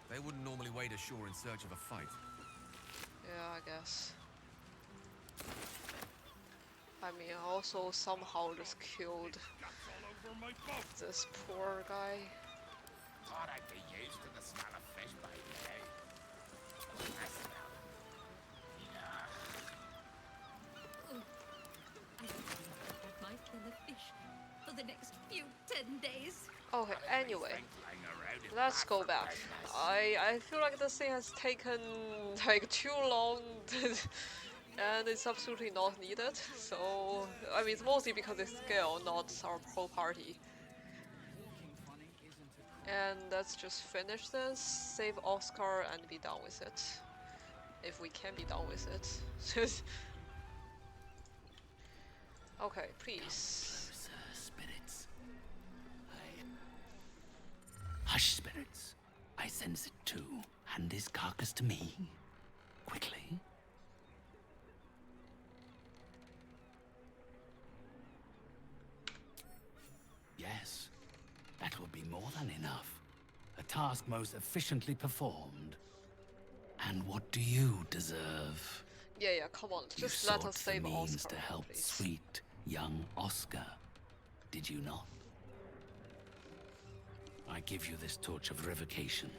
They wouldn't normally wade ashore in search of a fight. Yeah, I guess. I mean, I also somehow just killed this poor guy. Thought I'd be used to the smell of fish by now. I smell. I had my fill of fish for the next few 10 days. Okay, anyway, let's go back. I feel like this thing has taken like too long and it's absolutely not needed. So, I mean, it's mostly because it's Gale, not our pro party. And let's just finish this, save Oscar and be done with it. If we can be done with it. Okay, please. Spirits. Hush, spirits. I sense it too. Hand his carcass to me. Quickly. Yes, that will be more than enough. A task most efficiently performed. And what do you deserve? Yeah, come on, just let us save means Oscar, to help please. sweet young Oscar, did you not? I give you this torch of revocation.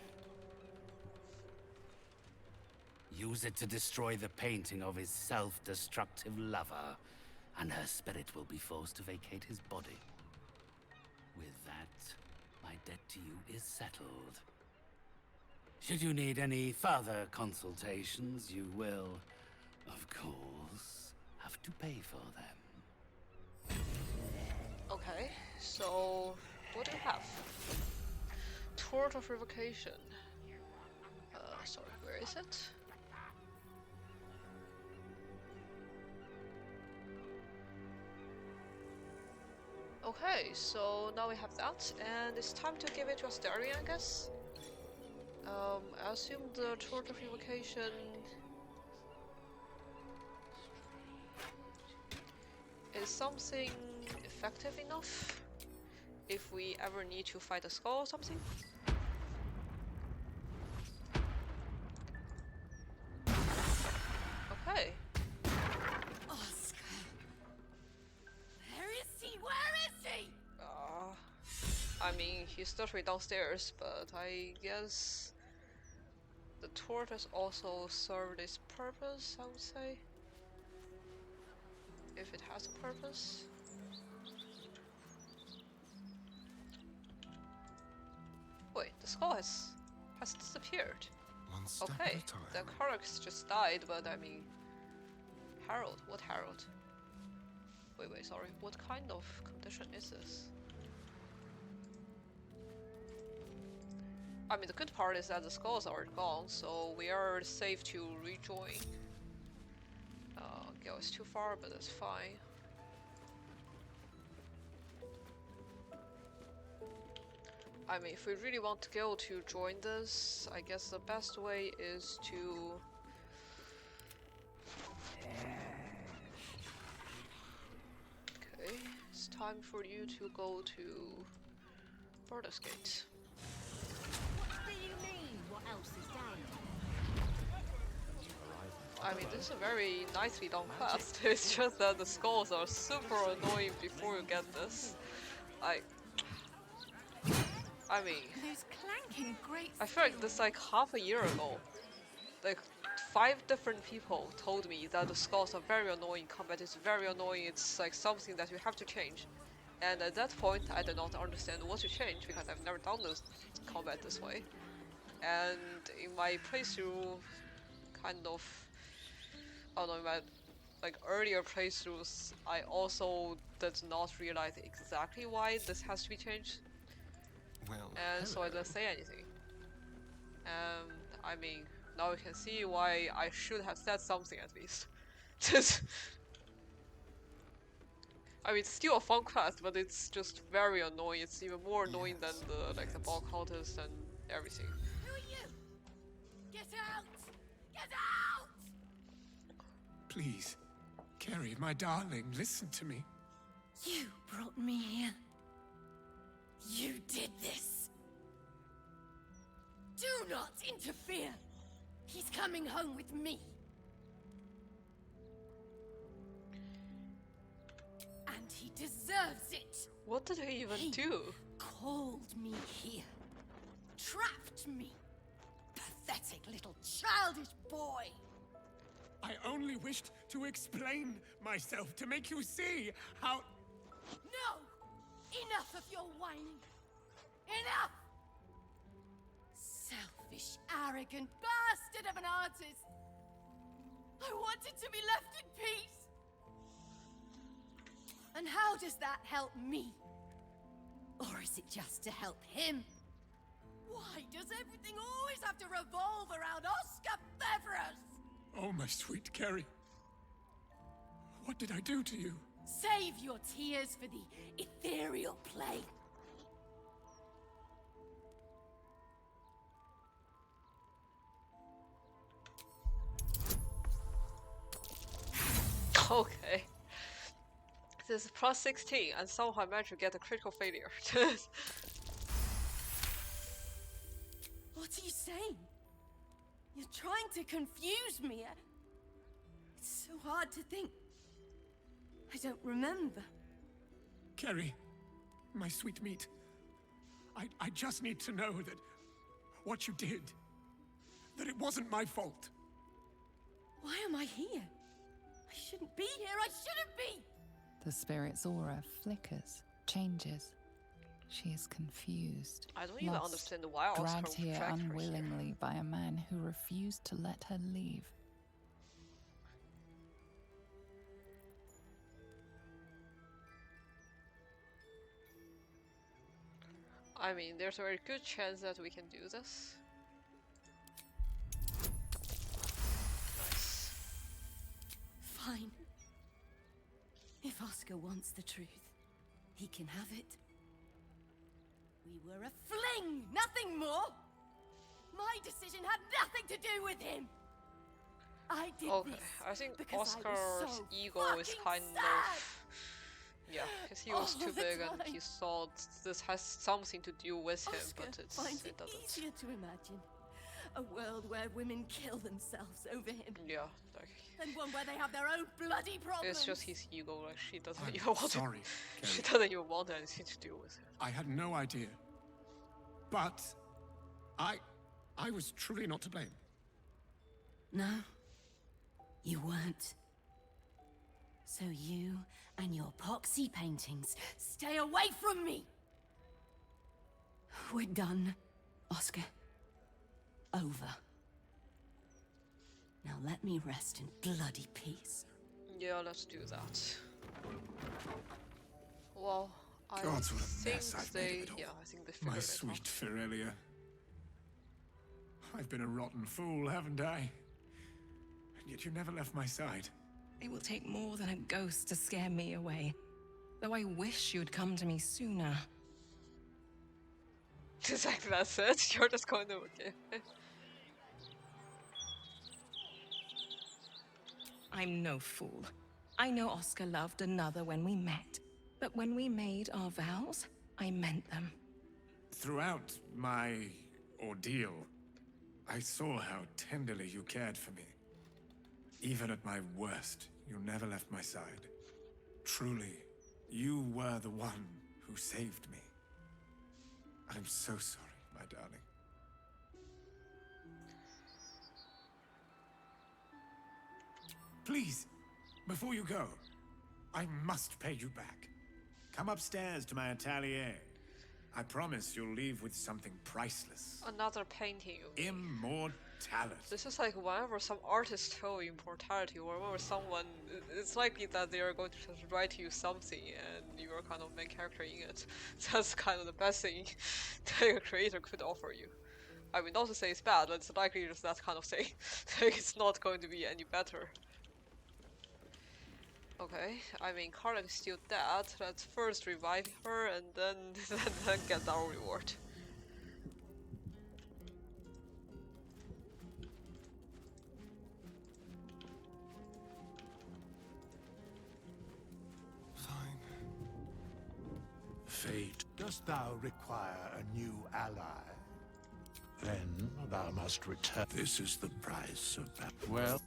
Use it to destroy the painting of his self-destructive lover, and her spirit will be forced to vacate his body. With that, my debt to you is settled. Should you need any further consultations, you will, of course, have to pay for them. Okay, so what do you have? Torch of Revocation. Sorry, where is it? Okay, so now we have that, and it's time to give it to Astarion, I guess. I assume the Torch of Revocation is something effective enough if we ever need to fight a skull or something. Okay. Oscar. Where is he? Where is he? I mean, he's literally downstairs, but I guess the torch has also served its purpose, I would say. If it has a purpose. Wait, the skull has disappeared. One step Okay, at a time. the Karax just died, but I mean, Harold, what Harold? Wait, sorry, what kind of condition is this? I mean, the good part is that the skulls are gone, so we are safe to rejoin. Gale is too far, but that's fine. I mean, if we really want Gale to join this, I guess the best way is to... Okay, it's time for you to go to Baldur's Gate. What do you mean? What else is down? I mean, this is a very nicely done quest. It's just that the skulls are super annoying before you get this. I mean, Those clanking great. I feel like this like half a year ago. Like 5 different people told me that the skulls are very annoying, combat is very annoying, it's like something that you have to change. And at that point I did not understand what to change because I've never done this combat this way. And in my playthrough, kind of, I don't know, in my like earlier playthroughs, I also did not realize exactly why this has to be changed. Well, And so I didn't say anything. I mean, now you can see why I should have said something at least. I mean, it's still a fun quest, but it's just very annoying. It's even more annoying than the like the ball counters and everything. Who are you? Get out! Get out! Please, Carrie, my darling, listen to me. You brought me here. You did this. Do not interfere. He's coming home with me. And he deserves it. What did he even do? Called me here. Trapped me. Pathetic little childish boy. I only wished to explain myself to make you see how... No! Enough of your whining. Enough! Selfish, arrogant bastard of an artist. I wanted to be left in peace. And how does that help me? Or is it just to help him? Why does everything always have to revolve around Oscar Beverus? Oh, my sweet Carrie. What did I do to you? Save your tears for the ethereal plane. Okay. This is plus 16 and somehow I managed to get a critical failure. What are you saying? You're trying to confuse me. It's so hard to think. I don't remember. Kerry, my sweet meat. I just need to know that what you did, that it wasn't my fault. Why am I here? I shouldn't be here. I shouldn't be! The spirit's aura flickers, changes. She is confused. I don't even lost, understand why Oscar dragged would here track her unwillingly by a man who refused to let her leave. I mean, there's a very good chance that we can do this. Nice. Fine. If Oscar wants the truth, he can have it. We were a fling, nothing more. My decision had nothing to do with him. I did Okay, this I think because I was Oscar's so ego is fucking kind sad. of... Yeah, because he was All too the big and time. he thought this has something to do with him, Oscar but finds it it doesn't. easier to imagine a world where women kill themselves over him Yeah, like, than one where they have their own bloody problems. it's just his ego, like she doesn't I'm even want sorry, to, she Kerry. doesn't even want anything to do with him. I had no idea. But I was truly not to blame. No, you weren't. So you and your poxy paintings stay away from me! We're done, Oscar. Over. Now let me rest in bloody peace. Yeah, let's do that. Well, I Gods, what a think mess I've they... made of it all. Yeah, I think they figured My it sweet out. Ferelia. I've been a rotten fool, haven't I? And yet you never left my side. It will take more than a ghost to scare me away. Though I wish you'd come to me sooner. It's like, that's it? You're just going to... Okay. I'm no fool. I know Oscar loved another when we met. But when we made our vows, I meant them. Throughout my ordeal, I saw how tenderly you cared for me. Even at my worst, you never left my side. Truly, you were the one who saved me. I'm so sorry, my darling. Please, before you go, I must pay you back. Come upstairs to my atelier. I promise you'll leave with something priceless. Another painting. Immortality. This is like whenever some artist tell you immortality, or whenever someone, it's likely that they are going to just write you something and you are kind of main character in it. That's kind of the best thing that a creator could offer you. I mean, not to say it's bad, but it's likely just that kind of thing. It's not going to be any better. Okay, I mean, Karlach is still dead. Let's first revive her and then, then get our reward. Fate, dost thou require a new ally? Then thou must return. This is the price of that. Well,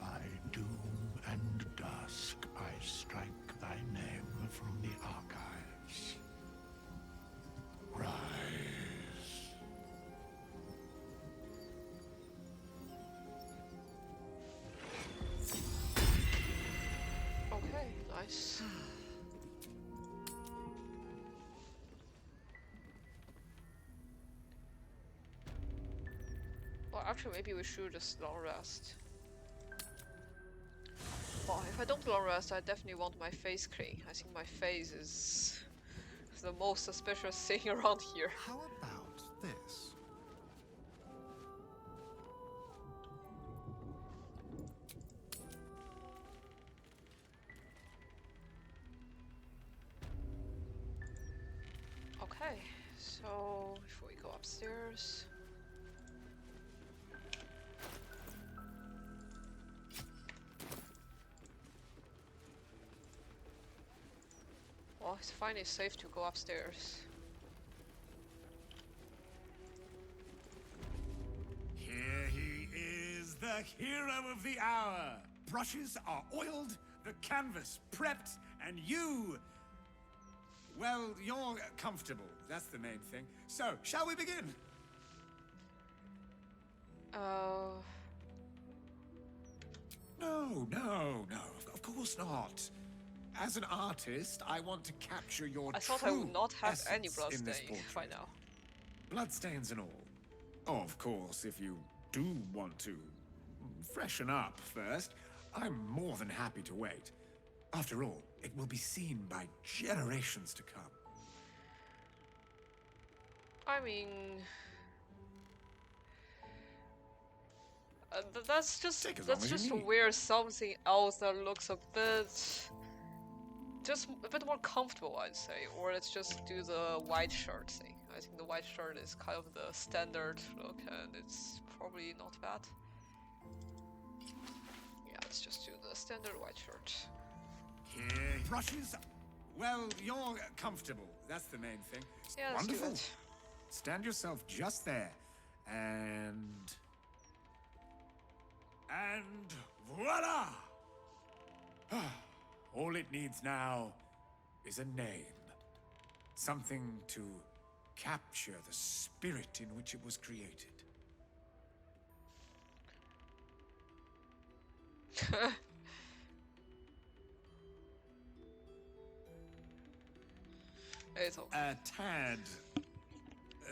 by doom and dusk, I strike thy name from the archives. Rise. Okay, nice. Well, actually, maybe we should just long rest. Well, if I don't long rest, I definitely want my face clean. I think my face is the most suspicious thing around here. How about this? Okay, so before we go upstairs. Well, it's finally safe to go upstairs. Here he is, the hero of the hour. Brushes are oiled, the canvas prepped, and you... Well, you're comfortable. That's the main thing. So, shall we begin? No, no, no. Of course not. As an artist, I want to capture your I thought I would not have any essence in this bloodstain portrait. by now. Bloodstains and all. Oh, of course, if you do want to freshen up first, I'm more than happy to wait. After all, it will be seen by generations to come. I mean, that's just wear something else that looks a bit, just a bit more comfortable, I'd say. Or let's just do the white shirt thing. I think the white shirt is kind of the standard look, and it's probably not bad. Yeah, let's just do the standard white shirt. Here, brushes. Well, you're comfortable. That's the main thing. Yeah, let's wonderful. do it. Stand yourself just there, and voila! All it needs now is a name. Something to capture the spirit in which it was created. It's okay. A tad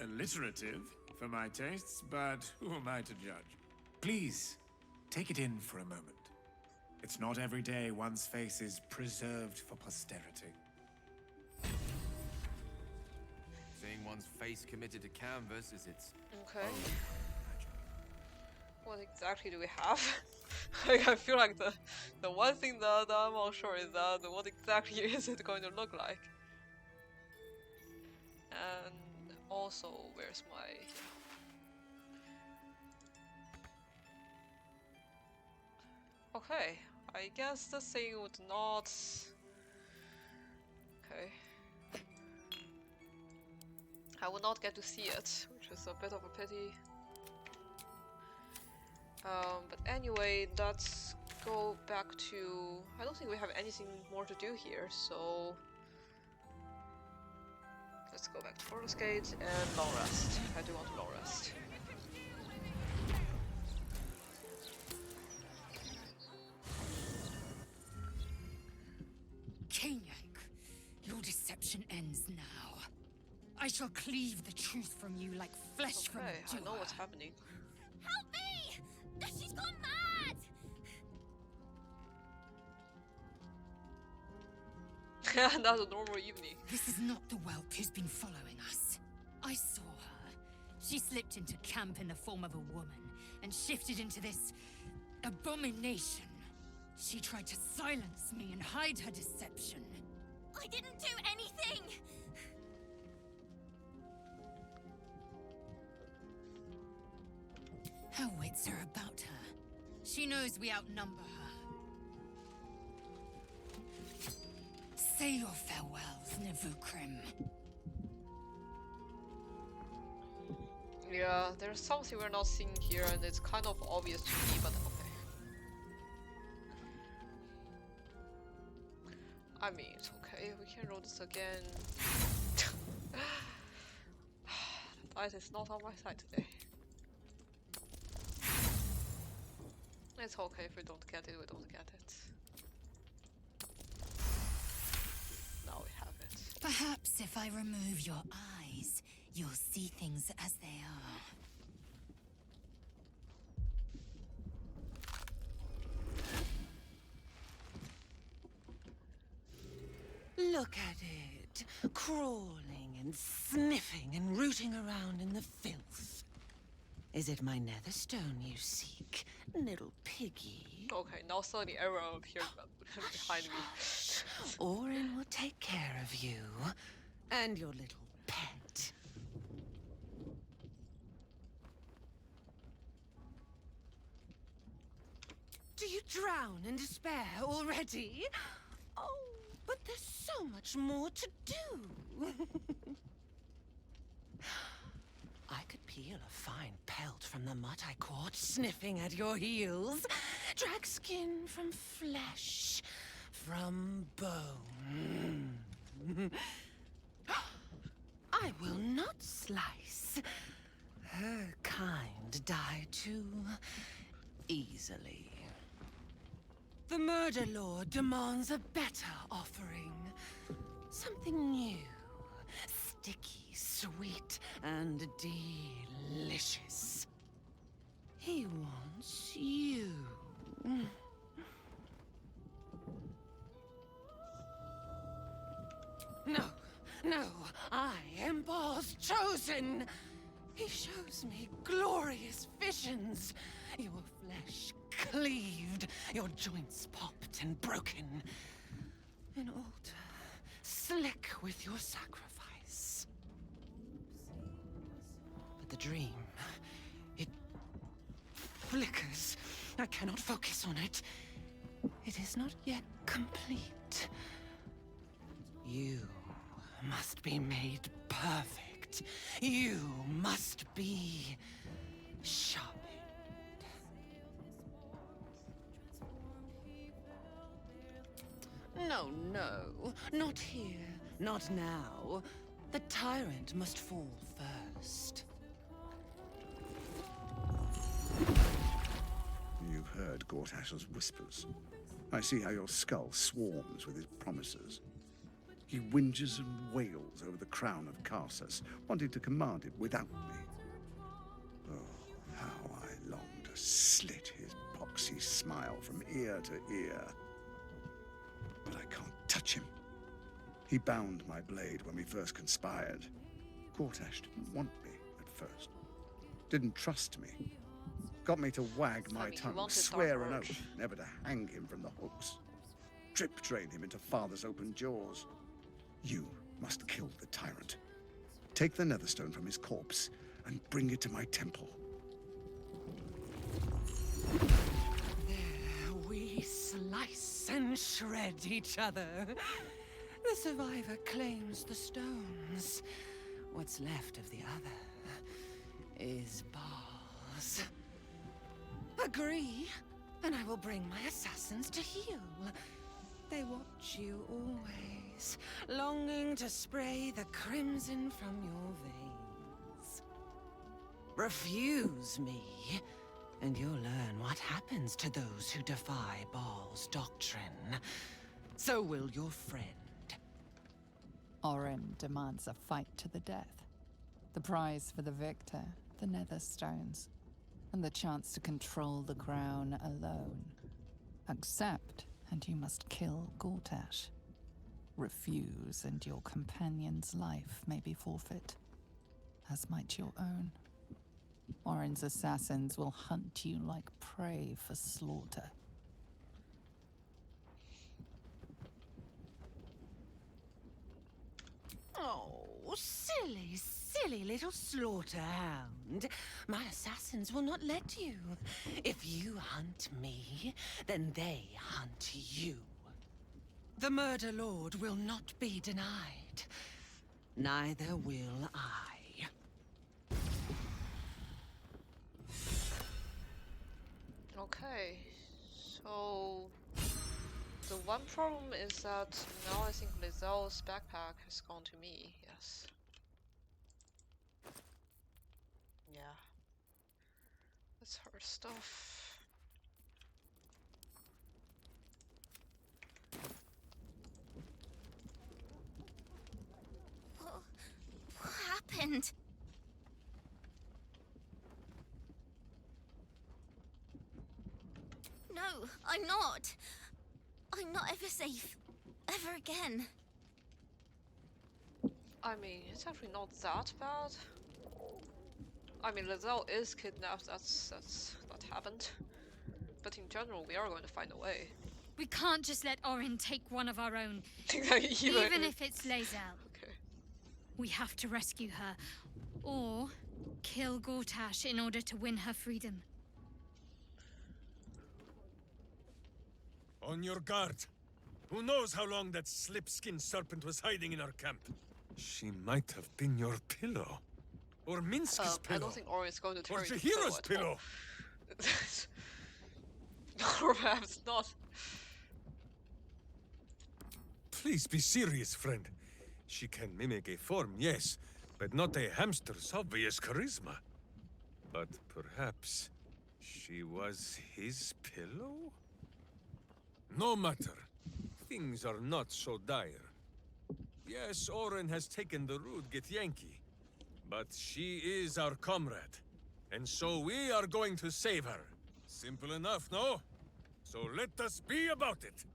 alliterative for my tastes, but who am I to judge? Please, take it in for a moment. It's not every day one's face is preserved for posterity. Seeing one's face committed to canvas is its Okay. own magic. What exactly do we have? Like, I feel like the one thing that I'm unsure is that what exactly is it going to look like? And also, where's my... Okay, I guess the thing would not... Okay. I will not get to see it, which is a bit of a pity. But anyway, let's go back to... I don't think we have anything more to do here, so... Let's go back to Forest Gate and long rest. I do want to long rest. Kenyak, your deception ends now. I shall cleave the truth from you like flesh from a Okay, I know what's happening. Help me! She's gone mad! That's a normal evening. This is not the whelp who's been following us. I saw her. She slipped into camp in the form of a woman and shifted into this abomination. She tried to silence me and hide her deception. I didn't do anything! Her wits are about her. She knows we outnumber her. Say your farewells, Navukrim. Yeah, there's something we're not seeing here, and it's kind of obvious to me, but okay. I mean, it's okay. We can roll this again. The dice is not on my side today. It's okay if we don't get it, we don't get it. Now we have it. Perhaps if I remove your eyes, you'll see things as they are. Look at it, crawling and sniffing and rooting around in the filth. Is it my netherstone you seek, little piggy? Okay, now suddenly everyone appeared behind me. Orin will take care of you and your little pet. Do you drown in despair already? Oh, but there's so much more to do. I could peel a fine pelt from the mutt I caught sniffing at your heels. Drag skin from flesh. from bone. I will not slice. Her kind die too easily. The Murder Lord demands a better offering. Something new, sticky, sweet, and delicious. He wants you. No, no, I am Bar's chosen. He shows me glorious visions. Your flesh cleaved, your joints popped and broken. An altar slick with your sacrifice. But the dream, it flickers. I cannot focus on it. It is not yet complete. You must be made perfect. You must be sharpened. No, no, not here, not now. The tyrant must fall first. You've heard Gortash's whispers. I see how your skull swarms with his promises. He whinges and wails over the crown of Karsus, wanting to command it without me. Oh, how I long to slit his poxy smile from ear to ear. But I can't touch him. He bound my blade when we first conspired. Gortash didn't want me at first. Didn't trust me. Got me to wag my tongue, swear an oath never to hang him from the hooks. Trip train him into father's open jaws. You must kill the tyrant. Take the Netherstone from his corpse and bring it to my temple. There we slice and shred each other. The survivor claims the stones. What's left of the other is Bar's. Agree, and I will bring my assassins to heal. They watch you always, longing to spray the crimson from your veins. Refuse me, and you'll learn what happens to those who defy Baal's doctrine. So will your friend. Orin demands a fight to the death. The prize for the victor, the Netherstones, and the chance to control the crown alone. Accept, and you must kill Gortash. Refuse, and your companion's life may be forfeit, as might your own. Orin's assassins will hunt you like prey for slaughter. Oh, silly, silly little slaughterhound. My assassins will not let you. If you hunt me, then they hunt you. The Murder Lord will not be denied. Neither will I. Okay, so the one problem is that now I think Lizelle's backpack has gone to me, yes. Yeah. That's her stuff. What happened? No, I'm not. I'm not ever safe. Ever again. I mean, it's actually not that bad. I mean, Lizelle is kidnapped, that's what happened. But in general, we are going to find a way. We can't just let Orin take one of our own, Even even if it's Lae'zel. Okay. We have to rescue her, or kill Gortash in order to win her freedom. On your guard. Who knows how long that slip-skinned serpent was hiding in our camp? She might have been your pillow. Or Minsky's pillow. I don't think Orin is going to turn or into Jaheira's pillow. Or perhaps not. Please be serious, friend. She can mimic a form, yes, but not a hamster's obvious charisma. But perhaps she was his pillow? No matter. Things are not so dire. Yes, Oren has taken the rude Githyanki, but she is our comrade, and so we are going to save her. Simple enough, no? So let us be about it.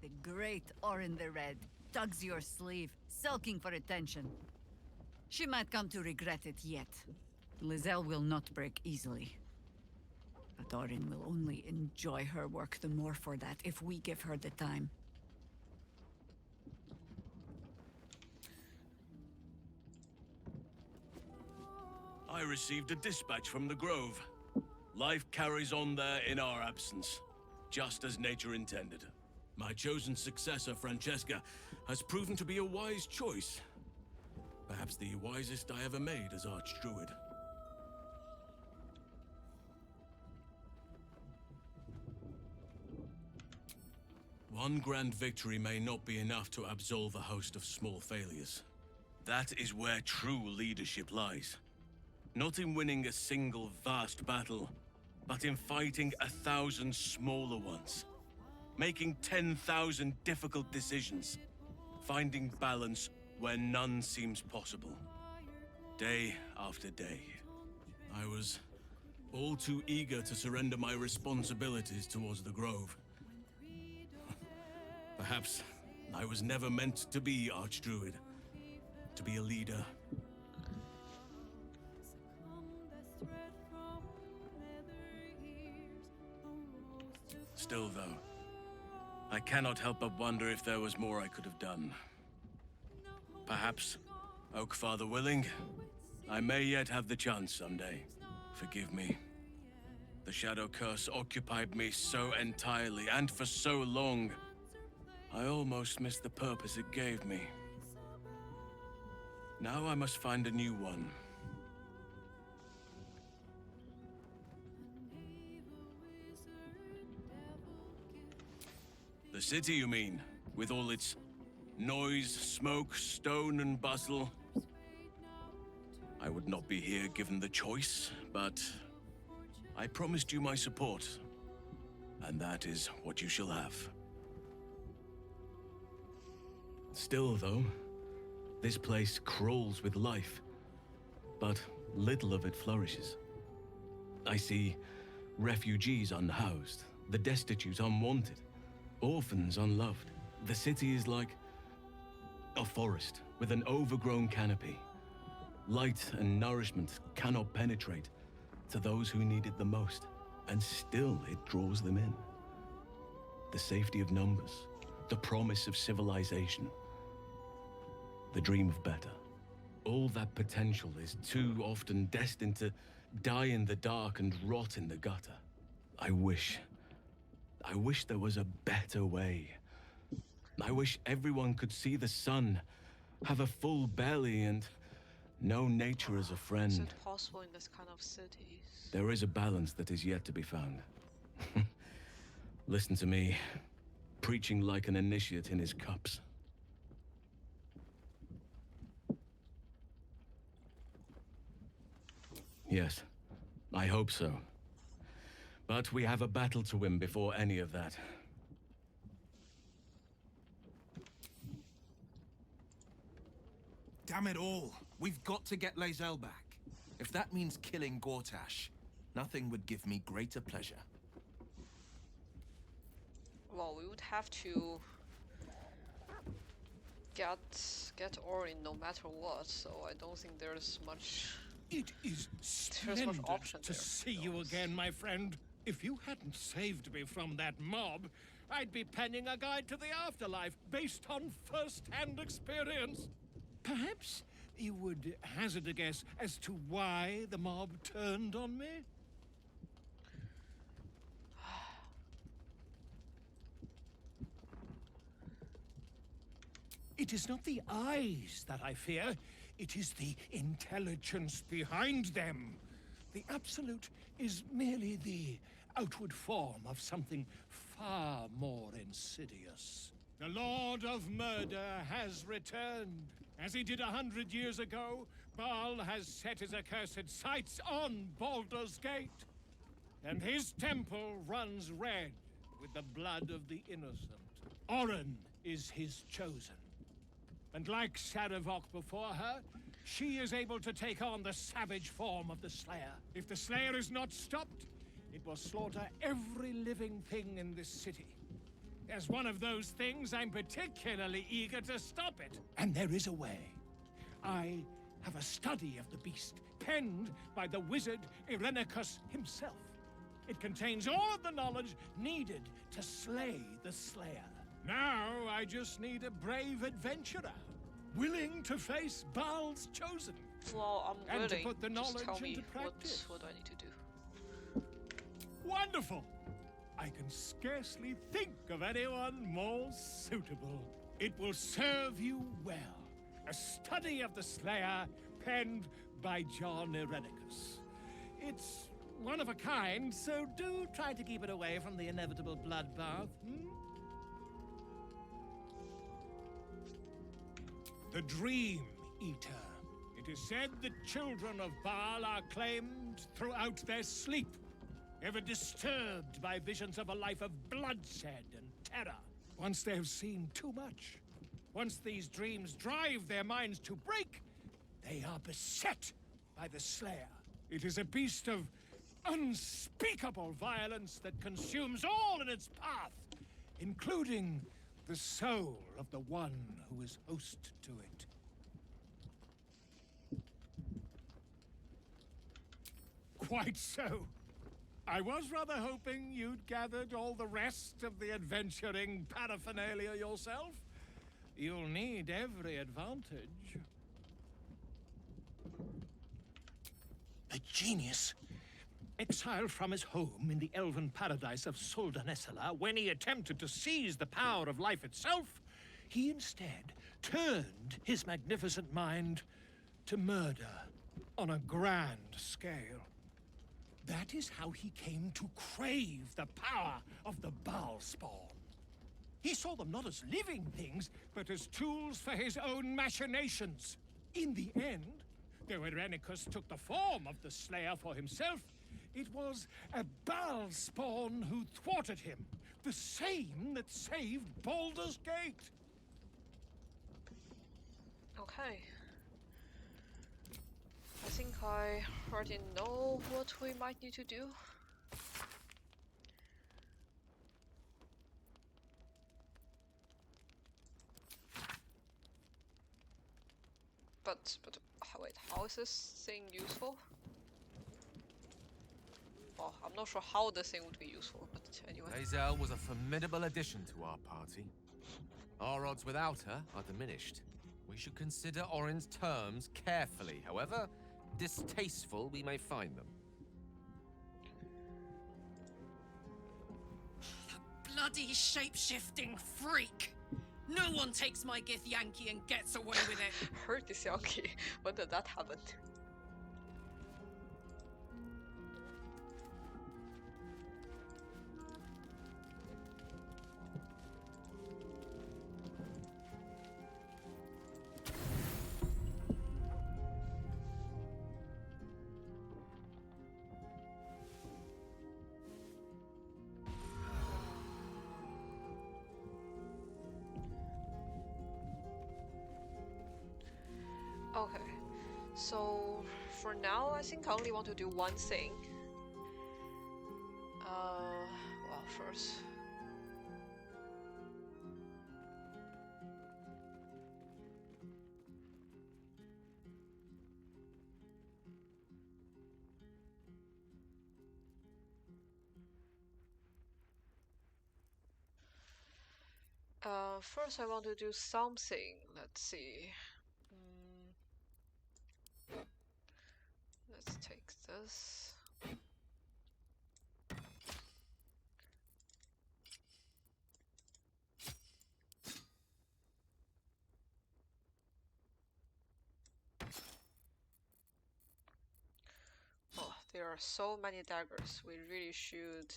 The great Orin the Red tugs your sleeve, sulking for attention. She might come to regret it yet. Lizelle will not break easily. But Orin will only enjoy her work the more for that if we give her the time. I received a dispatch from the Grove. Life carries on there in our absence, just as nature intended. My chosen successor, Francesca, has proven to be a wise choice. Perhaps the wisest I ever made as Archdruid. One grand victory may not be enough to absolve a host of small failures. That is where true leadership lies. Not in winning a single vast battle, but in fighting 1,000 smaller ones. Making 10,000 difficult decisions. Finding balance where none seems possible. Day after day. I was all too eager to surrender my responsibilities towards the Grove. Perhaps I was never meant to be Archdruid. To be a leader. Still, though, I cannot help but wonder if there was more I could have done. Perhaps, Oakfather willing, I may yet have the chance someday. Forgive me. The Shadow Curse occupied me so entirely, and for so long, I almost missed the purpose it gave me. Now I must find a new one. The city, you mean? With all its noise, smoke, stone, and bustle? I would not be here given the choice, but I promised you my support, and that is what you shall have. Still, though, this place crawls with life, but little of it flourishes. I see refugees unhoused, the destitute unwanted, orphans unloved. The city is like a forest with an overgrown canopy. Light and nourishment cannot penetrate to those who need it the most, and still it draws them in. The safety of numbers, the promise of civilization, the dream of better. All that potential is too often destined to die in the dark and rot in the gutter. I wish there was a better way. I wish everyone could see the sun, have a full belly, and know nature as a friend. Is it possible in this kind of cities? There is a balance that is yet to be found. Listen to me, preaching like an initiate in his cups. Yes, I hope so. But we have a battle to win before any of that. Damn it all! We've got to get Lae'zel back. If that means killing Gortash, nothing would give me greater pleasure. Well, we would have to get Orin no matter what, so I don't think there's much. It is splendid to see you again, my friend. If you hadn't saved me from that mob, I'd be penning a guide to the afterlife based on first-hand experience. Perhaps you would hazard a guess as to why the mob turned on me? It is not the eyes that I fear. It is the intelligence behind them. The Absolute is merely the outward form of something far more insidious. The Lord of Murder has returned. As he did 100 years ago, Baal has set his accursed sights on Baldur's Gate. And his temple runs red with the blood of the innocent. Orin is his chosen. And like Sarevok before her, she is able to take on the savage form of the Slayer. If the Slayer is not stopped, it will slaughter every living thing in this city. As one of those things, I'm particularly eager to stop it. And there is a way. I have a study of the beast, penned by the wizard Irenicus himself. It contains all of the knowledge needed to slay the Slayer. Now, I just need a brave adventurer, willing to face Baal's chosen. Well, I'm and willing. to put the knowledge Just tell me into practice. what do I need to do? Wonderful! I can scarcely think of anyone more suitable. It will serve you well. A study of the Slayer, penned by John Irenicus. It's one of a kind, so do try to keep it away from the inevitable bloodbath. The Dream Eater. It is said the children of Baal are claimed throughout their sleep, ever disturbed by visions of a life of bloodshed and terror. Once they have seen too much, once these dreams drive their minds to break, they are beset by the Slayer. It is a beast of unspeakable violence that consumes all in its path, including the soul of the one who is host to it. Quite so. I was rather hoping you'd gathered all the rest of the adventuring paraphernalia yourself. You'll need every advantage. A genius. Exiled from his home in the elven paradise of Soldanessala, when he attempted to seize the power of life itself, he instead turned his magnificent mind to murder on a grand scale. That is how he came to crave the power of the Baal spawn. He saw them not as living things, but as tools for his own machinations. In the end, though Irenicus took the form of the Slayer for himself, it was a Baal spawn who thwarted him, the same that saved Baldur's Gate. Okay. I think I already know what we might need to do. But wait, how is this thing useful? Well, I'm not sure how this thing would be useful, but anyway. Lae'zel was a formidable addition to our party. Our odds without her are diminished. We should consider Orin's terms carefully, however distasteful we may find them. The bloody shape-shifting freak! No one takes my Githyanki and gets away with it! Heard this Yankee. When did that happen? Okay, so for now, I think I only want to do one thing. Well, first. First I want to do something. Let's see. Let's take this. Oh, there are are so many daggers. We really should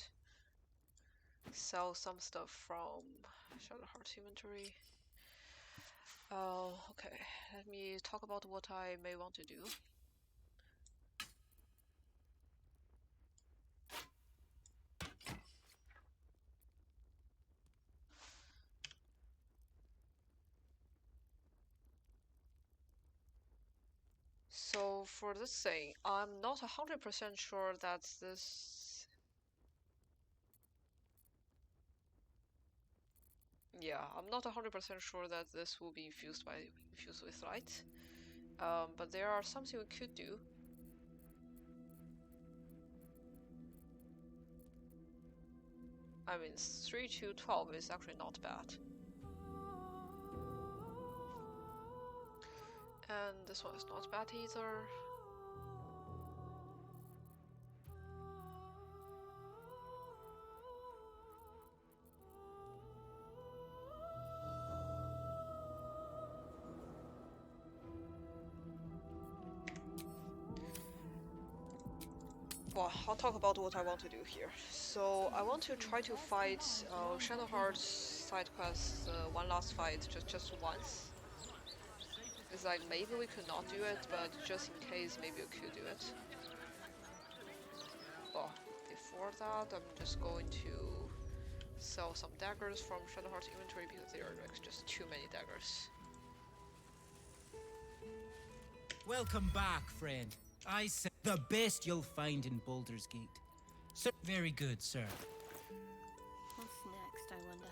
sell some stuff from Shadowheart's inventory. Okay. Let me talk about what I may want to do. So for this thing, I'm not 100% sure that this... Yeah, I'm not 100% sure that this will be infused with light. But there are something we could do. I mean, 3 to 12 is actually not bad. And this one is not bad either. Well, I'll talk about what I want to do here. So I want to try to fight Shadowheart's side quest, one last fight, just once. It's like maybe we could not do it, but just in case, maybe we could do it. Well, before that, I'm just going to sell some daggers from Shadowheart's inventory because there are like just too many daggers. Welcome back, friend. I said the best you'll find in Baldur's Gate. So very good, sir. What's next, I wonder?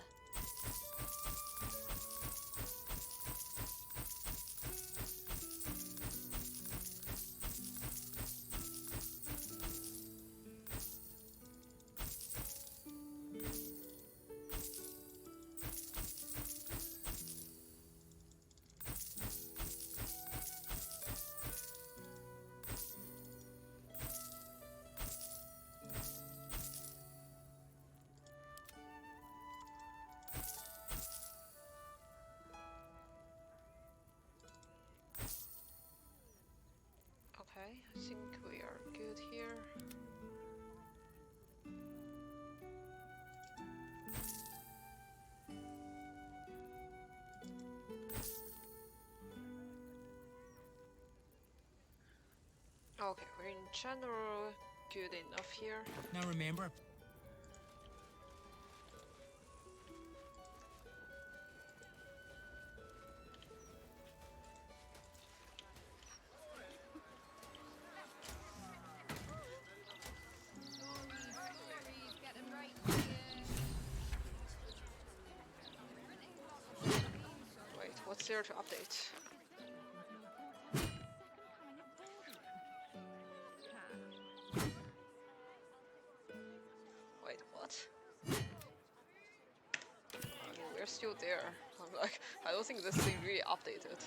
Okay, I think we are good here. Okay, we're in general good enough here. Now remember, Wait, what's there to update? Wait, what? I mean, we're still there. I'm like, I don't think this thing really updated.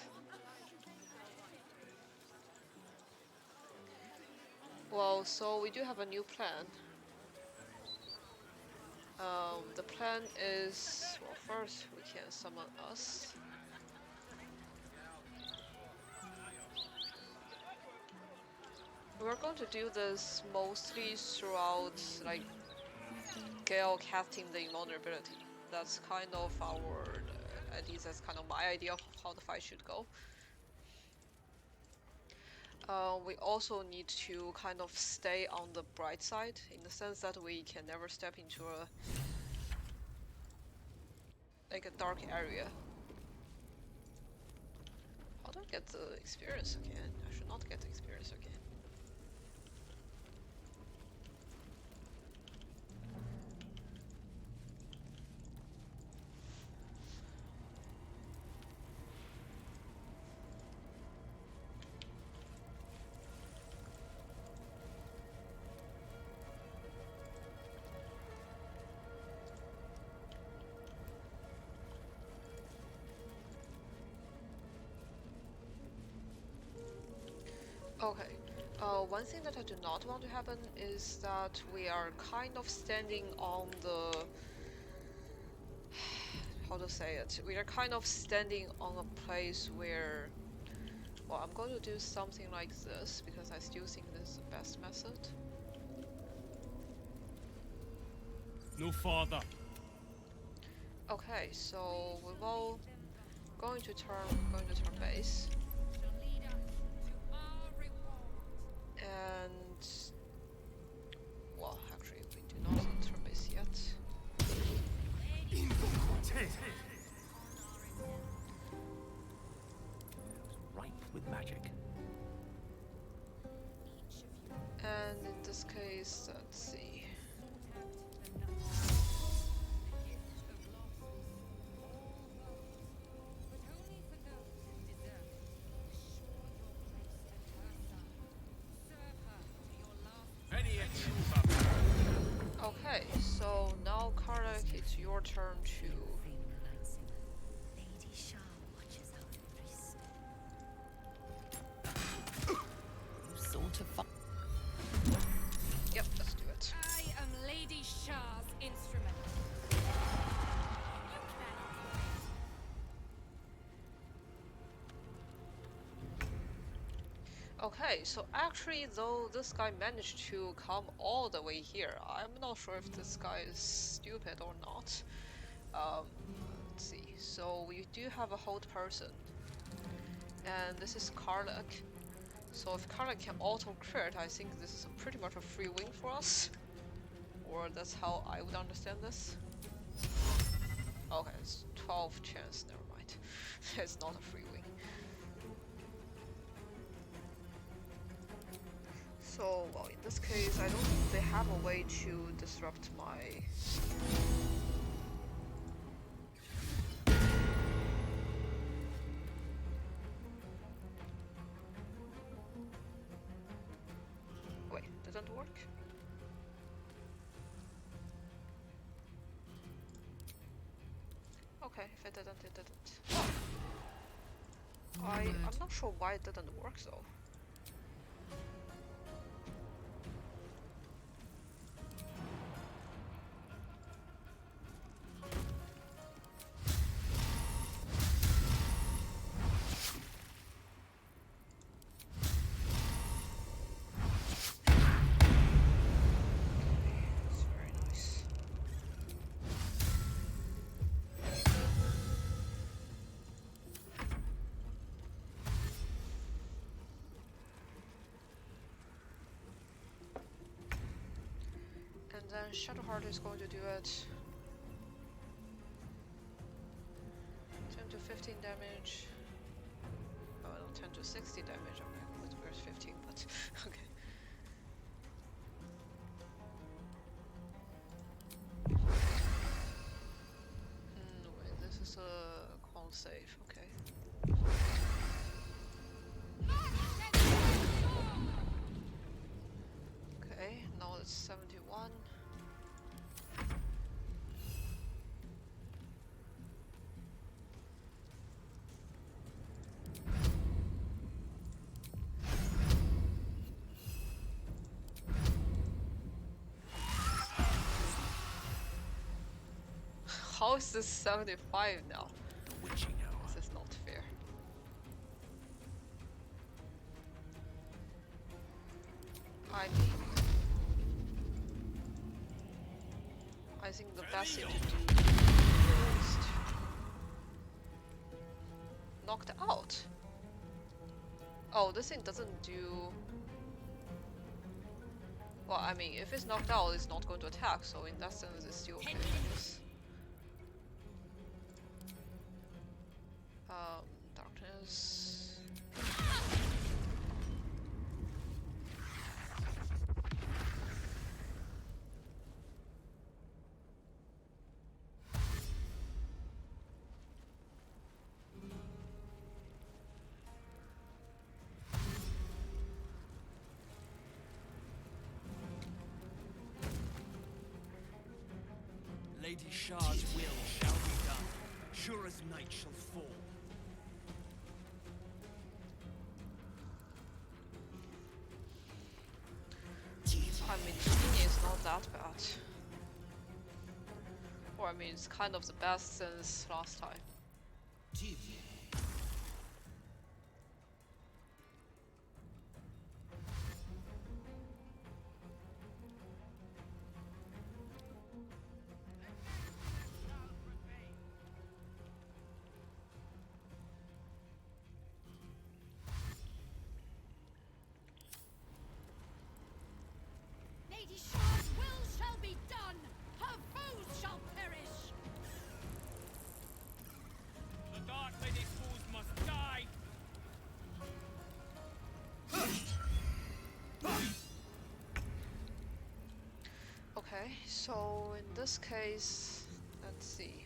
Well, so we do have a new plan. The plan is, well, first we can summon us. We're going to do this mostly throughout, like, Gale casting the invulnerability. That's kind of our, at least that's kind of my idea of how the fight should go. We also need to kind of stay on the bright side, in the sense that we can never step into a dark area. How do I get the experience again? I should not get the experience again. Okay. One thing that I do not want to happen is that we are kind of standing on the... how to say it? We are kind of standing on a place where... Well, I'm going to do something like this, because I still think this is the best method. no farther. Okay, so we will going to turn base. And well, actually, we do not need turn base yet. Ripe with magic. And in this case, let's see. Okay, so now Karlak, it's your turn to. Lady Shah watches our every step. You sort of. Yep, let's do it. I am Lady Shah's instrument. Okay, so actually, though this guy managed to come all the way here, I'm not sure if this guy is stupid or not. Let's see. So we do have a hold person, and this is Karlak. So if Karlak can auto crit, I think this is pretty much a free win for us. Or that's how I would understand this. Okay, it's 12 chance, never mind. It's not a free win. So, well, in this case, I don't think they have a way to disrupt my... Wait, didn't work? Okay, if it didn't, it didn't. I'm not sure why it didn't work though. That's very nice. And then Shadowheart is going to do it. 10 to 15 damage. Oh, no, 10 to 60 damage. Okay, where's 15? But okay. Wait, this is a con save. Okay. Okay, now it's 71. How is this 75 now? The witching hour. This is not fair. I mean, I think the best thing to do is knocked out. Oh, this thing doesn't do. Well, I mean, if it's knocked out, it's not going to attack. So in that sense, it's still okay. I guess. Darkness. Lady Shah's will shall be done, sure as night shall fall. I mean, Genie is not that bad. Or I mean, it's kind of the best since last time. Okay, so in this case, let's see.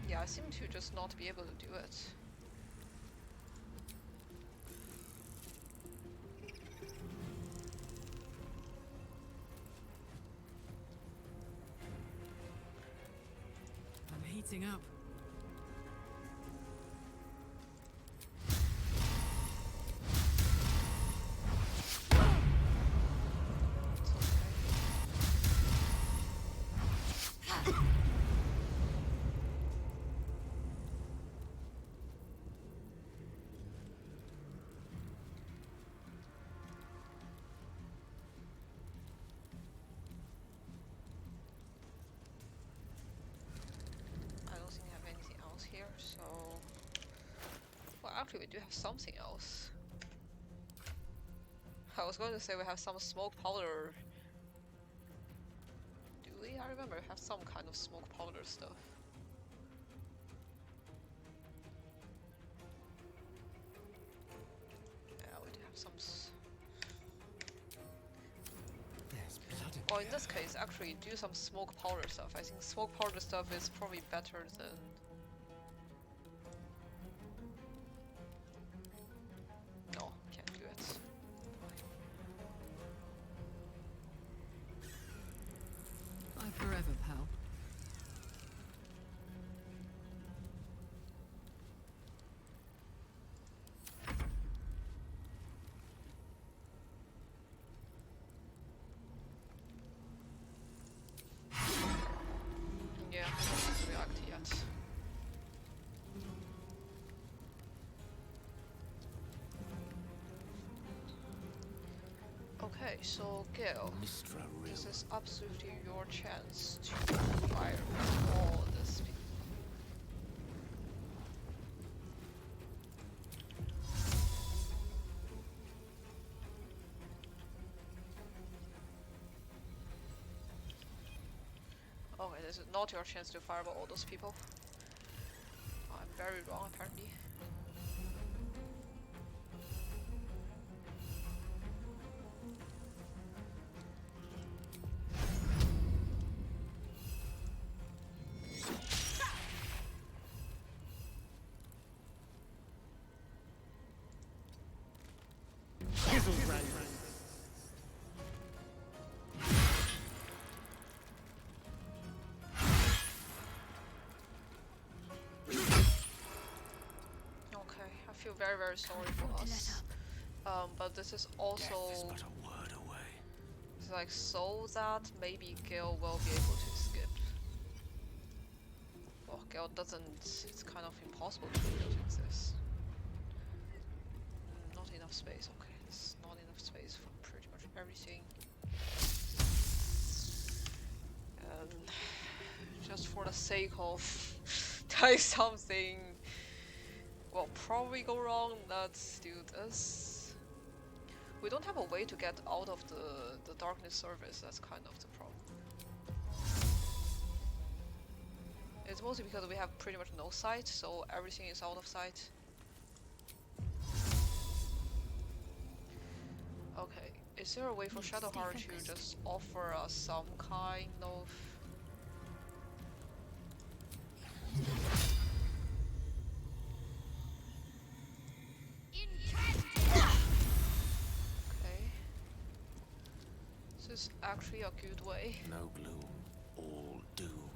Yeah, I seem to just not be able to do it. I'm heating up. I don't think I have anything else here, so... Well, actually we do have something else. I was going to say we have some smoke powder. Do we? I remember we have some kind of smoke powder stuff. Yeah, we do have some... Well, in this case, actually do some smoke powder stuff. I think smoke powder stuff is probably better than... No, can't do it. Bye forever, pal. Yeah, I don't react yet. Okay, so Gil, this is absolutely your chance to fire all this people. Okay, this is not your chance to fireball all those people. I'm very wrong, apparently. Okay, I feel very, very sorry for us. But this is also it's like so that maybe Gil will be able to skip. Well, Gil doesn't. It's kind of impossible to use this. Not enough space. Okay, it's not enough space for pretty much everything. Just for the sake of doing something, will probably go wrong. Let's do this. We don't have a way to get out of the darkness surface. That's kind of the problem. It's mostly because we have pretty much no sight, so everything is out of sight. Okay, is there a way for Shadowheart to just offer us some kind of... Okay. This is actually a good way. No gloom, all doom.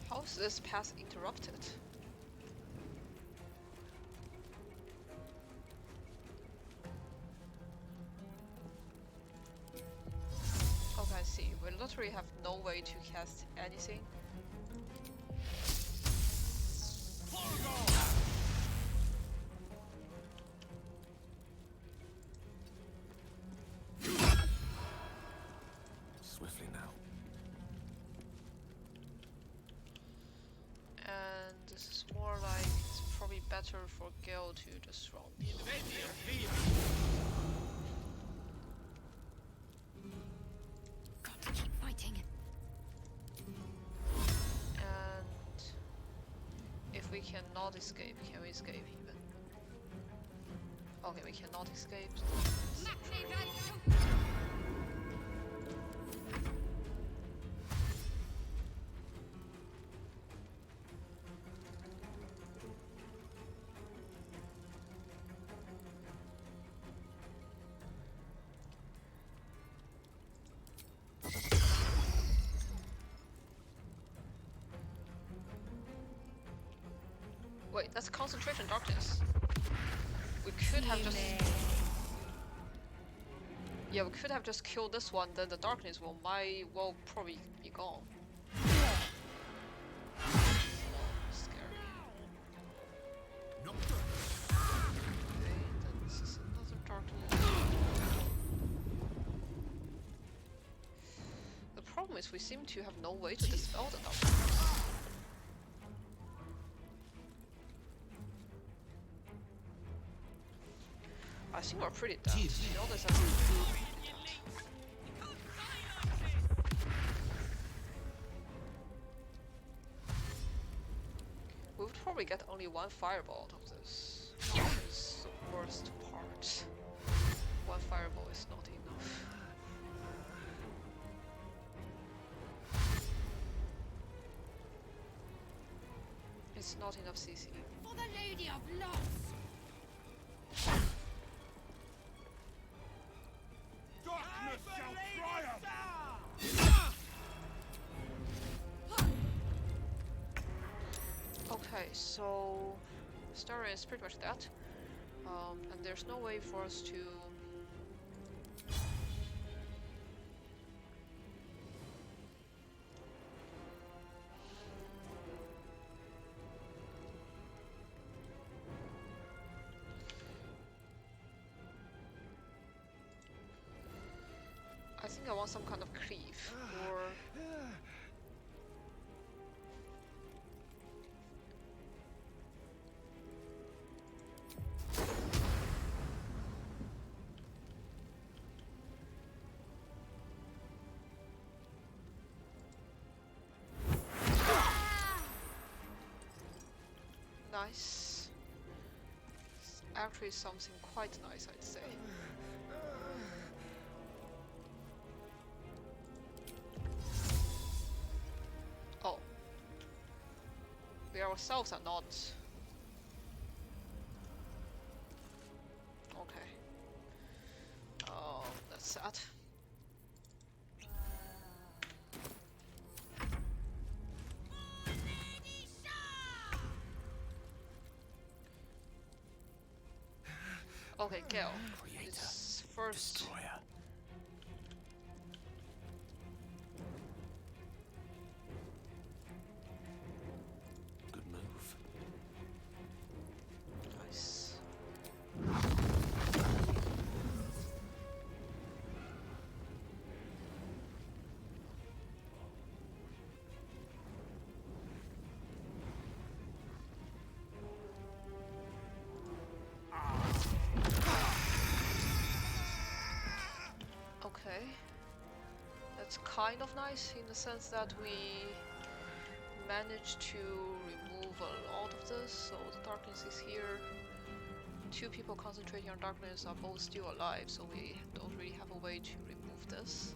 How is this path interrupted? Okay, I see. We literally have no way to cast anything. Swiftly now. And this is more like it's probably better for Gil to just run. cannot escape. Can we escape even? Okay, we cannot escape. Wait, that's concentration darkness. We could have just... Yeah, we could have just killed this one, then the darkness will probably be gone. Scary. Okay, then this is another darkness. The problem is we seem to have no way to dispel the darkness. I think we're pretty dead. To be honest, I think we're pretty dead. We would probably get only one fireball out of this. That is the worst part. One fireball is not enough. It's not enough CC. For the Lady of Loss! Darkness shall triumph! Okay, so Starry is pretty much dead, and there's no way for us to. I think I want some kind of cleave, or nice. It's actually something quite nice, I'd say. Oh. We ourselves are not. Okay. Oh, that's sad. Okay, Gale. It's first. Destroyer. Good move. Nice. Okay. That's kind of nice in the sense that we managed to remove a lot of this, so the darkness is here. Two people concentrating on darkness are both still alive, so we don't really have a way to remove this.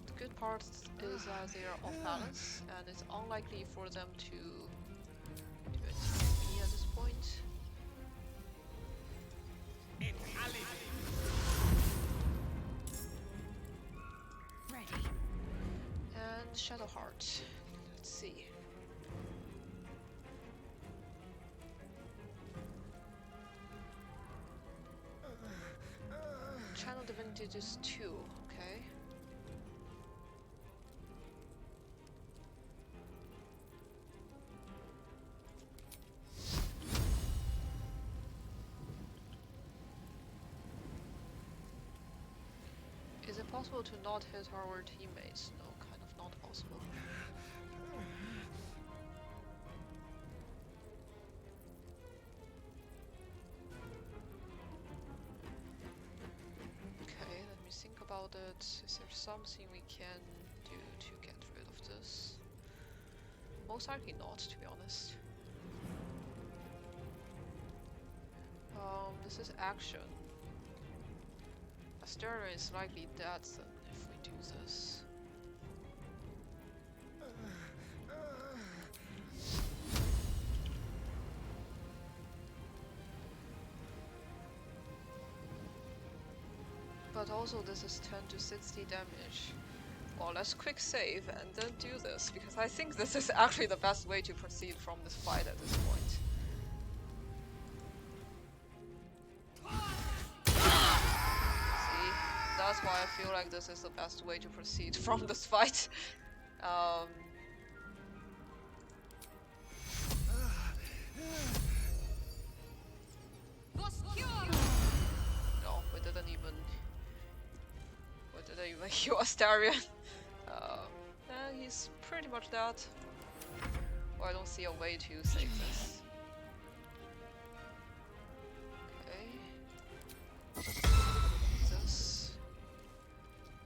The good part is that they are off balance, and it's unlikely for them to do anything to me at this point. Ready. And Shadowheart. Let's see. Channel Divinity is 2, okay. Is it possible to not hit our teammates? No, kind of not possible. Okay, let me think about it. Is there something we can do to get rid of this? Most likely not, to be honest. This is action. Asteria is likely dead then if we do this. But also this is 10 to 60 damage. Well, let's quick save and then do this, because I think this is actually the best way to proceed from this fight at this point. See? That's why I feel like this is the best way to proceed from this fight. No, we didn't even heal Astarion. He's pretty much dead. Well, I don't see a way to save this. Okay. This.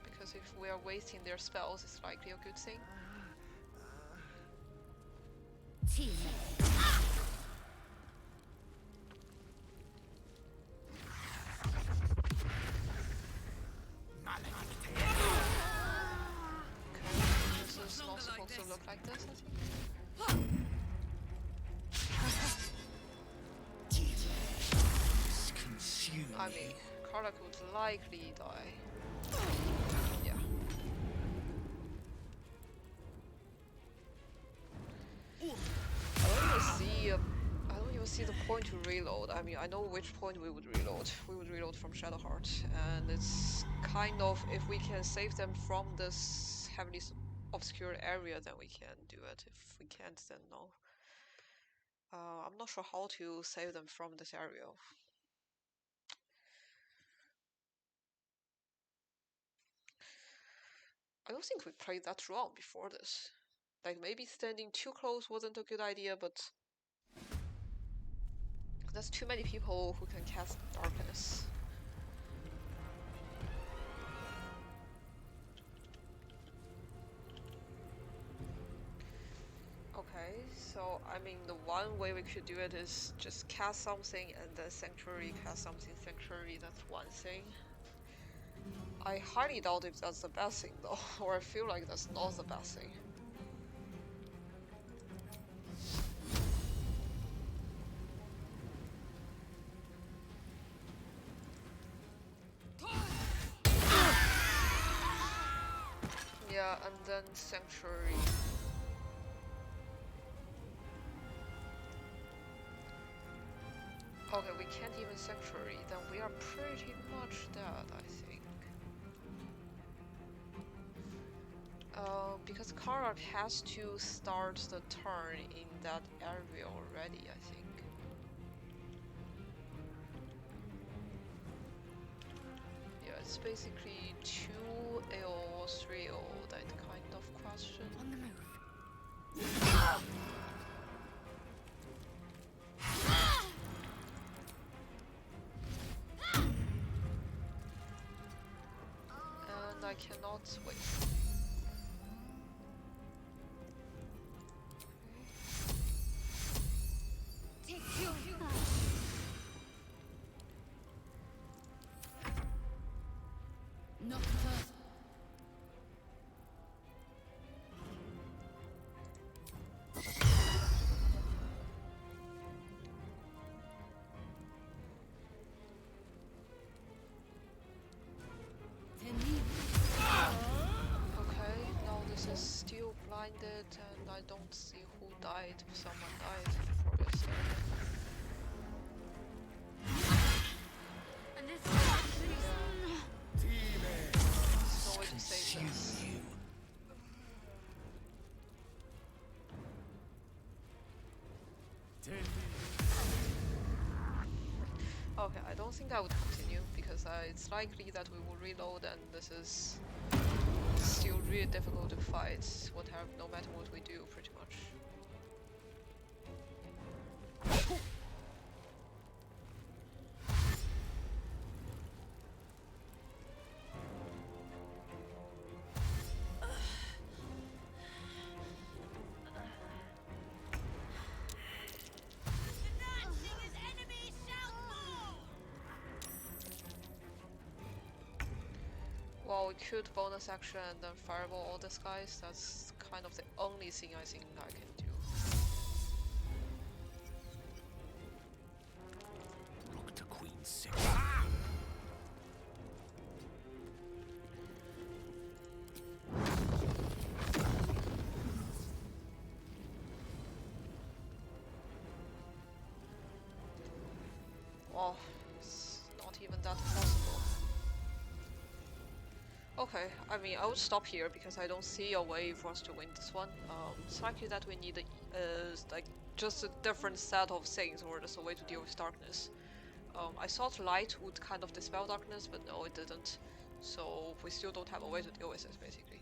Because if we are wasting their spells, it's likely a good thing. This is not supposed to look like this, I think. I mean, Karlach would likely die. Yeah. I don't even see the point to reload. I mean, I know which point we would reload. We would reload from Shadowheart, and it's kind of, if we can save them from this heavily obscure area, then we can do it. If we can't, then no. I'm not sure how to save them from this area. I don't think we played that wrong before this. Like, maybe standing too close wasn't a good idea, but there's too many people who can cast darkness. Okay, so I mean, the one way we could do it is just cast something and then Sanctuary, cast something, Sanctuary, that's one thing. I highly doubt if that's the best thing though, or I feel like that's not the best thing. Yeah, and then Sanctuary. Okay, we can't even Sanctuary, then we are pretty much dead, I think. Because Karlach has to start the turn in that area already, I think. Yeah, it's basically 2 or 3 that kind of question. On the move. And I cannot wait. Not first. Okay, now this is still blinded and I don't see who died. If someone died, probably And this there's no way to save this. Okay, I don't think I would continue because it's likely that we will reload and this is still really difficult to fight, whatever, no matter what we do, pretty much. Well, we could bonus action and then fireball all these guys. That's kind of the only thing I think I can do. Rook to queen 6. Well, it's not even that possible. Okay, I mean, I would stop here because I don't see a way for us to win this one. It's likely that we need like just a different set of things, or just a way to deal with darkness. I thought light would kind of dispel darkness, but no, it didn't. So we still don't have a way to deal with it, basically.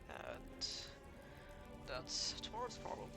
And that's tomorrow's problem.